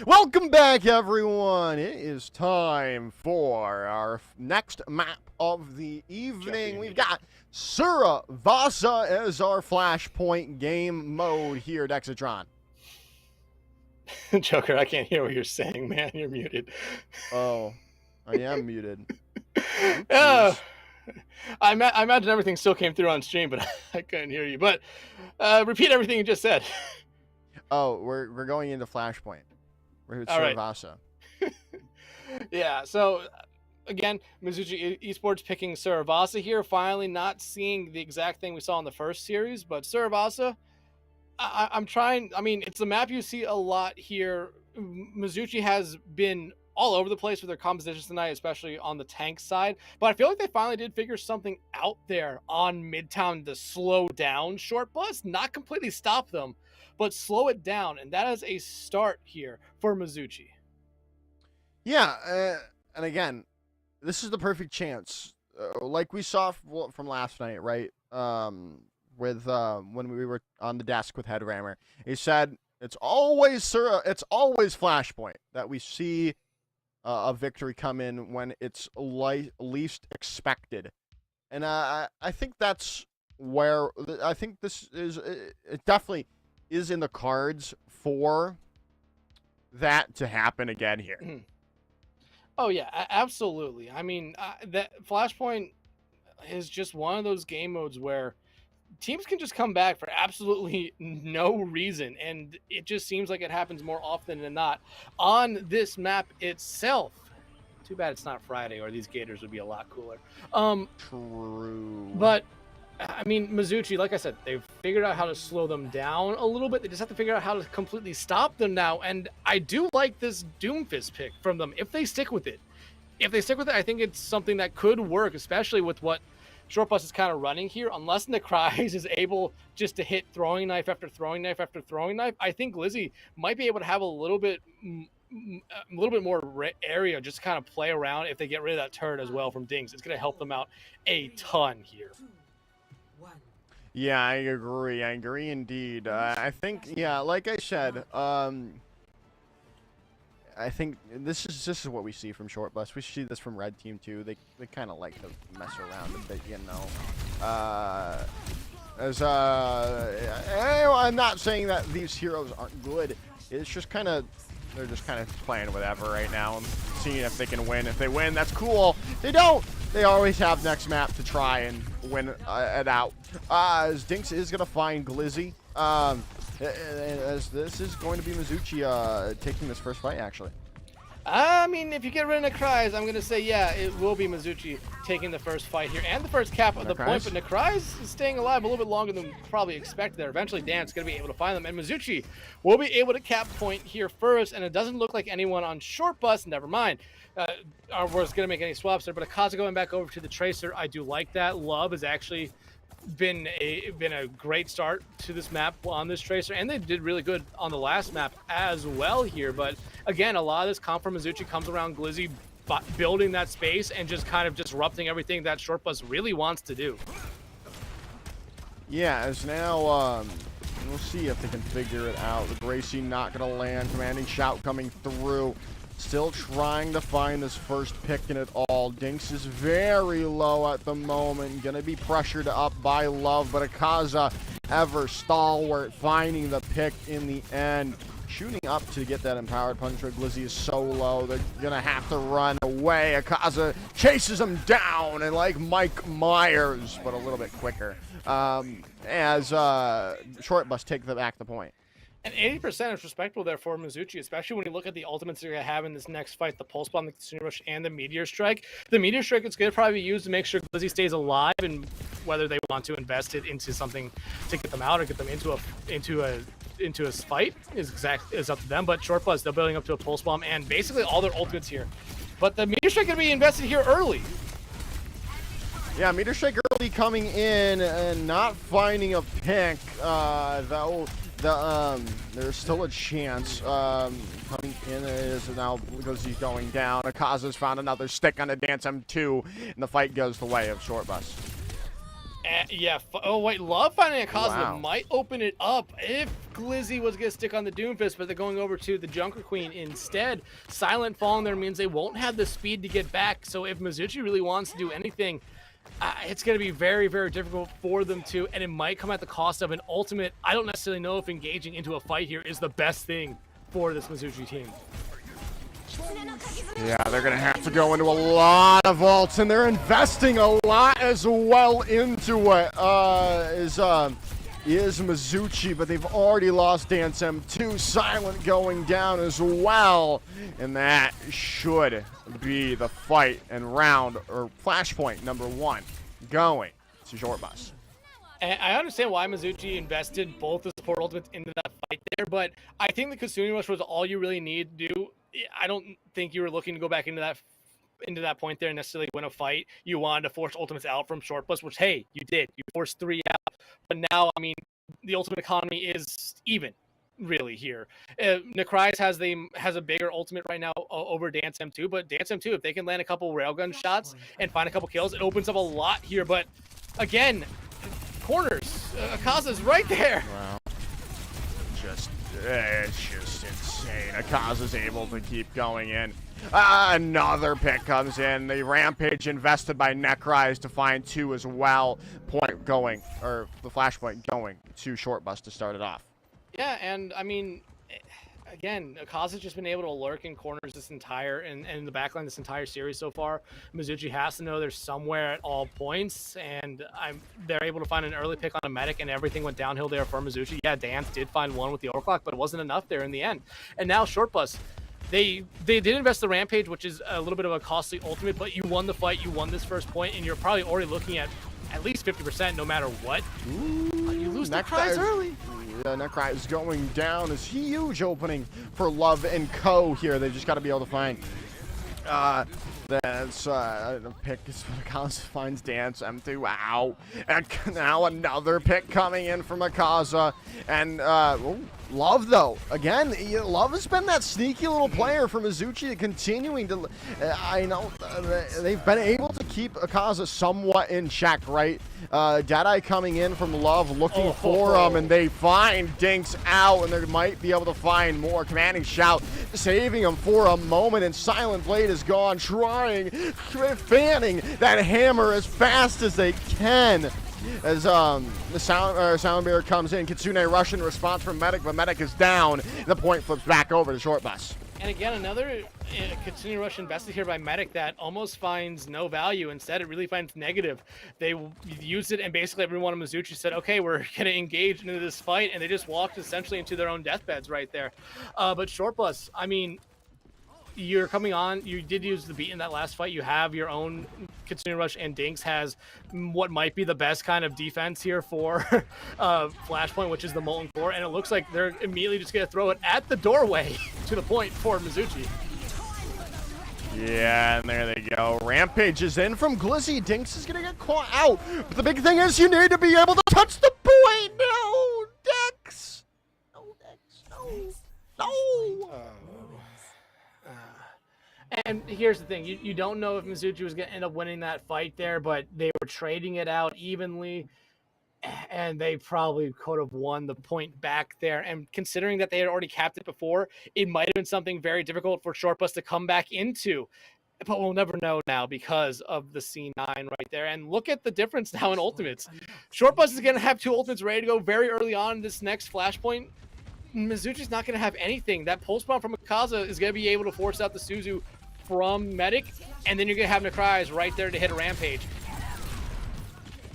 Welcome back, everyone. It is time for our next map of the evening. We've got Sura Vasa as our flashpoint game mode here, Dexatron. Joker, I can't hear what you're saying, man. You're muted. Oh, I am muted. Oh, I imagine everything still came through on stream, but I couldn't hear you. But repeat everything you just said. Oh, we're going into flashpoint. We're at All Sura right. Vasa. Yeah, so again, Mizuchi Esports picking Suravasa here. Finally, not seeing the exact thing we saw in the first series, but Suravasa, I'm trying. I mean, it's a map you see a lot here. Mizuchi has been all over the place with their compositions tonight, especially on the tank side. But I feel like they finally did figure something out there on Midtown to slow down Short Bus, not completely stop them, but slow it down. And that is a start here for Mizuchi. Yeah, and again, this is the perfect chance. Like we saw from last night, right? With when we were on the desk with Headrammer, he said it's always Flashpoint that we see a victory come in when it's least expected, and I think that's where I think this is. It definitely is in the cards for that to happen again here. Oh yeah, absolutely. I mean, that Flashpoint is just one of those game modes where teams can just come back for absolutely no reason, and it just seems like it happens more often than not on this map itself. Too bad it's not Friday, or these Gators would be a lot cooler. True. But I mean, Mizuchi, like I said, they've figured out how to slow them down a little bit. They just have to figure out how to completely stop them now. And I do like this Doomfist pick from them if they stick with it. If they stick with it, I think it's something that could work, especially with what Short Bus is kind of running here. Unless Necryze is able just to hit throwing knife after throwing knife after throwing knife, I think Glizzy might be able to have a little bit more area just to kind of play around if they get rid of that turret as well from Dings. It's going to help them out a ton here. Yeah, I agree. I agree indeed. I think, yeah, like I said, I think this is what we see from Short Bus. We see this from Red Team too. They kind of like to mess around a bit, you know. I'm not saying that these heroes aren't good. It's just kind of they're just kind of playing whatever right now and seeing if they can win. If they win, that's cool. If they don't, they always have next map to try and win it out. As Dinks is going to find Glizzy. As this is going to be Mizuchi taking this first fight, actually. I mean, if you get rid of Necryze, I'm going to say, yeah, it will be Mizuchi taking the first fight here and the first cap of the point, but Necryze is staying alive a little bit longer than probably expected there. Eventually, Dan's going to be able to find them, and Mizuchi will be able to cap point here first, and it doesn't look like anyone on Short Bus, never mind, was going to make any swaps there, but Akaza going back over to the Tracer, I do like that. Love has actually been a great start to this map on this Tracer, and they did really good on the last map as well here. But again, a lot of this comp from Mizuchi comes around Glizzy building that space and just kind of disrupting everything that Short Bus really wants to do. Yeah, as now we'll see if they can figure it out. The Gracie not gonna land. Commanding shout coming through. Still trying to find this first pick in it all. Dinks is very low at the moment. Gonna be pressured up by Love, but Akaza ever stalwart, finding the pick in the end. Shooting up to get that empowered punch. Glizzy is so low, they're gonna have to run away. Akaza chases him down, and like Mike Myers, but a little bit quicker. As Short Bus take back the point. And 80% is respectable there for Mizuchi, especially when you look at the ultimates they're going to have in this next fight, the Pulse Bomb, the Kitsune Rush, and the Meteor Strike. The Meteor Strike is going to probably be used to make sure Glizzy stays alive, and whether they want to invest it into something to get them out or get them into a fight is up to them. But Short Bus, they're building up to a Pulse Bomb, and basically all their ultimates here. But the Meteor Strike going to be invested here early. Yeah, Meteor Strike early coming in and not finding a pick, though. There's still a chance. Coming in is now because he's going down. Akaza's found another stick on the Dance M2, and the fight goes the way of Short Bus. Yeah. Oh, wait. Love finding a Kaza Wow. might open it up if Glizzy was going to stick on the Doomfist, but they're going over to the Junker Queen instead. Silent falling there means they won't have the speed to get back. So if Mizuchi really wants to do anything, it's going to be very, very difficult for them to, and it might come at the cost of an ultimate. I don't necessarily know if engaging into a fight here is the best thing for this Mizuchi team. Yeah, they're going to have to go into a lot of ults, and they're investing a lot as well into it. Is Mizuchi, but they've already lost Dance M2. Silent going down as well, and that should be the fight and round, or flashpoint number 1 going to Short Bus. And I understand why Mizuchi invested both the support ultimates into that fight there, but I think the Kasumi Rush was all you really need to do. I don't think you were looking to go back into that point there and necessarily win a fight. You wanted to force ultimates out from Short Bus, which, hey, you did. You forced 3 out. But now, I mean, the ultimate economy is even, really, here. Necry's has a bigger ultimate right now over Dance M2, but Dance M2, if they can land a couple railgun shots and find a couple kills, it opens up a lot here. But, again, corners. Akaza's right there. Wow. It's just insane. Akaza's able to keep going in. Another pick comes in. The Rampage invested by Necry's to find 2 as well. Point going, or the flashpoint going to Short Bus to start it off. Yeah, and I mean, again, Akaza's just been able to lurk in corners this entire, and in the backline this entire series so far. Mizuchi has to know they're somewhere at all points, and they're able to find an early pick on a medic, and everything went downhill there for Mizuchi. Yeah, Dance did find one with the overclock, but it wasn't enough there in the end. And now Short Bus, they did invest the Rampage, which is a little bit of a costly ultimate, but you won the fight, you won this first point, and you're probably already looking at least 50% no matter what. You lose the prize early. Yeah, Necry is going down. Is huge opening for Love and Co. here. They just got to be able to find. That's the pick is Akaza finds Dance M2. Wow. And now another pick coming in from Akaza. And Love, though, again, Love has been that sneaky little player for Mizuchi, continuing to. I know they've been able to keep Akaza somewhat in check, right? Deadeye coming in from Love, looking for him, and they find Dinks out, and they might be able to find more. Commanding Shout, saving him for a moment, and Silent Blade is gone, trying, fanning that hammer as fast as they can. As the Sound Bearer comes in, Kitsune rush in response from Medic, but Medic is down. The point flips back over to Short Bus. And again, another Kitsune rush invested here by Medic that almost finds no value. Instead, it really finds negative. They used it, and basically everyone on Mizuchi said, okay, we're going to engage into this fight, and they just walked essentially into their own deathbeds right there. But Short Bus, I mean, you're coming on. You did use the beat in that last fight. You have your own Kitsune Rush, and Dinks has what might be the best kind of defense here for Flashpoint, which is the Molten Core, and it looks like they're immediately just going to throw it at the doorway to the point for Mizuchi. Yeah, and there they go. Rampage is in from Glizzy. Dinks is going to get caught out, but the big thing is you need to be able to touch the point. No, Dex. No, Dex. No. No. And here's the thing, you don't know if Mizuchi was going to end up winning that fight there, but they were trading it out evenly, and they probably could have won the point back there. And considering that they had already capped it before, it might have been something very difficult for Short Bus to come back into. But we'll never know now because of the C9 right there. And look at the difference now in ultimates. Short Bus is going to have 2 ultimates ready to go very early on in this next Flashpoint. Mizuchi's not going to have anything. That pulse bomb from Akaza is going to be able to force out the Suzu from Medic, and then you're going to have Necry's right there to hit a Rampage.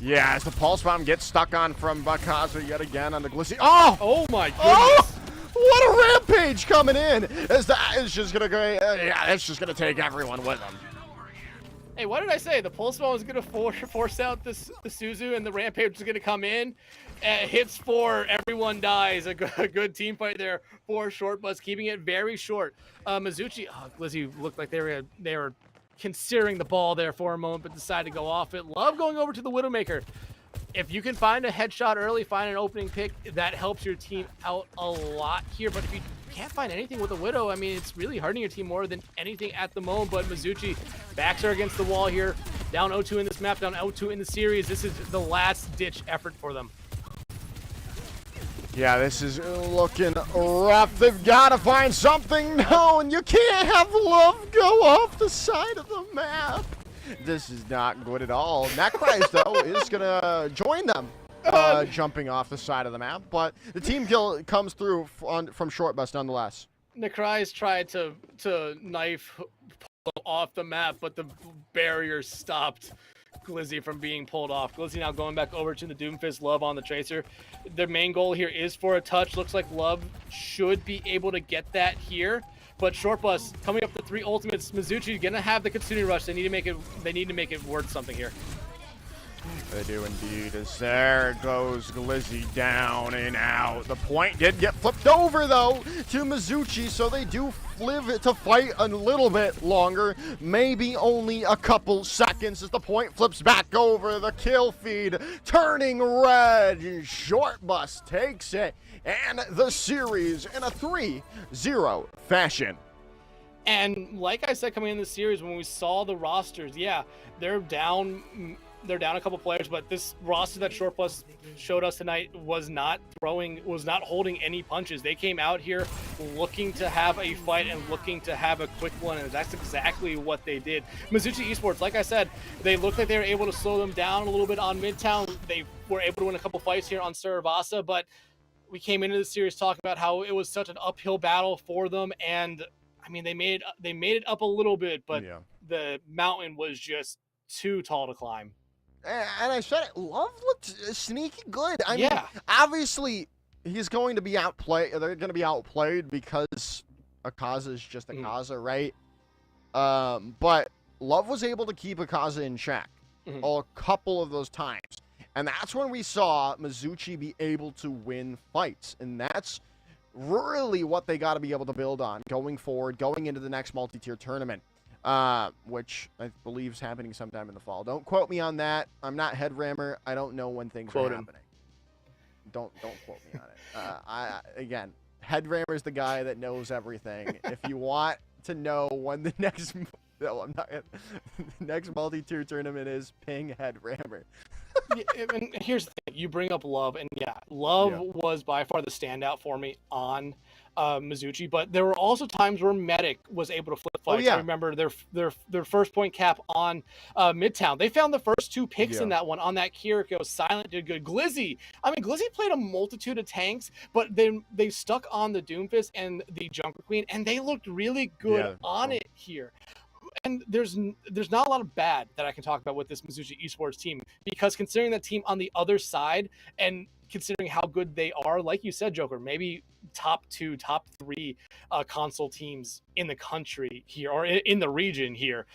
Yeah, as the Pulse Bomb gets stuck on from Akaza yet again on the Glizzy. Oh My goodness! Oh! What a Rampage coming in! As that is just going to go, yeah, it's just going to take everyone with them. Hey, what did I say? The Pulse Bomb is going to force out the Suzu, and the Rampage is going to come in. Hits 4, everyone dies. A good team fight there for Short Bus, keeping it very short. Mizuchi, Glizzy looked like they were considering the ball there for a moment, but decided to go off it. Love going over to the Widowmaker. If you can find a headshot early, find an opening pick, that helps your team out a lot here. But if you can't find anything with a Widow, I mean, it's really hurting your team more than anything at the moment. But Mizuchi backs her against the wall here, Down 0-2 in this map, down 0-2 in the series. This is the last-ditch effort for them. Yeah, this is looking rough. They've got to find something. No, and you can't have Love go off the side of the map. This is not good at all. Necrise, though, is going to join them jumping off the side of the map. But the team kill comes through from short bus nonetheless. Necrise tried to knife pull off the map, but the barrier stopped Glizzy from being pulled off. Glizzy now going back over to the Doomfist. Love on the Tracer. Their main goal here is for a touch. Looks like Love should be able to get that here. But Short Bus coming up to 3 ultimates. Mizuchi gonna have the Kitsune Rush. They need to make it worth something here. They do indeed, as there goes Glizzy down and out. The point did get flipped over, though, to Mizuchi, so they do live to fight a little bit longer, maybe only a couple seconds as the point flips back over. The kill feed turning red. Short Bus takes it, and the series in a 3-0 fashion. And like I said, coming in the series, when we saw the rosters, yeah, they're down a couple players, but this roster that Short Bus showed us tonight was not holding any punches. They came out here looking to have a fight and looking to have a quick one, and that's exactly what they did. Mizuchi Esports, like I said, they looked like they were able to slow them down a little bit on Midtown. They were able to win a couple fights here on Saravasa, but we came into the series talking about how it was such an uphill battle for them, and I mean, they made it up a little bit, but Yeah. the mountain was just too tall to climb. And I said it, Love looked sneaky good. I mean, Yeah. obviously, he's going to be outplayed. They're going to be outplayed because Akaza is just Akaza, right? But Love was able to keep Akaza in check a couple of those times. And that's when we saw Mizuchi be able to win fights. And that's really what they got to be able to build on going forward, going into the next multi-tier tournament. Which I believe is happening sometime in the fall. Don't quote me on that. I'm not Headrammer. I don't know when things are happening. Don't quote me on it. Again, Headrammer is the guy that knows everything. If you want to know when the next next multi-tier tournament is, ping Headrammer. And here's the thing: you bring up Love, and Love was by far the standout for me on Mizuchi. But there were also times where Medic was able to flip fights. I remember their first point cap on Midtown. They found the first 2 picks in that one on that Kiriko. Silent did good. Glizzy, I mean, Glizzy played a multitude of tanks, but then they stuck on the Doomfist and the Junker Queen, and they looked really good on it here. And there's not a lot of bad that I can talk about with this Mizuchi Esports team, because considering that team on the other side and considering how good they are, like you said, Joker, maybe top 2, top 3 console teams in the country here or in the region here,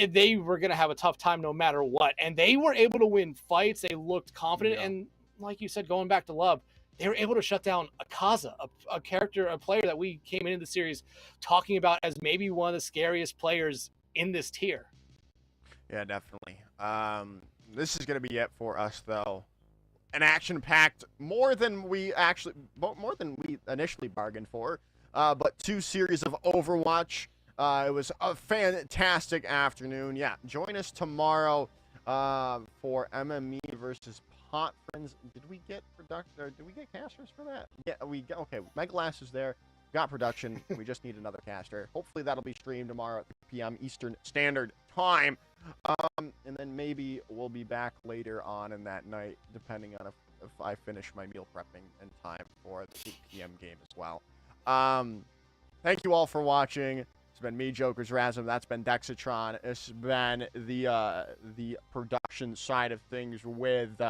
they were going to have a tough time no matter what. And they were able to win fights. They looked confident. And like you said, going back to Love, they were able to shut down Akaza, a player that we came into the series talking about as maybe one of the scariest players in this tier. Yeah, definitely. This is going to be it for us, though. An action-packed, more than we initially bargained for, but 2 series of Overwatch. It was a fantastic afternoon. Yeah, join us tomorrow for MME versus Pot Friends. Did we get casters for that? Yeah, okay. Megalass is there. Got production. We just need another caster. Hopefully that'll be streamed tomorrow at 3 p.m. Eastern Standard Time. And then maybe we'll be back later on in that night, depending on if I finish my meal prepping in time for the 8 p.m. game as well. Thank you all for watching. It's been me, Joker's Rasm. That's been Dexatron. It's been the production side of things with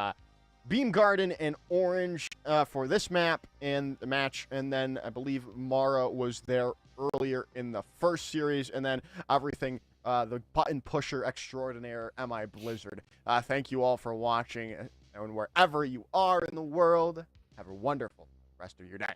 Beam Garden and Orange for this map and the match, and then I believe Mara was there earlier in the first series, and then everything, the button pusher extraordinaire, MI Blizzard. Thank you all for watching, and wherever you are in the world, have a wonderful rest of your day.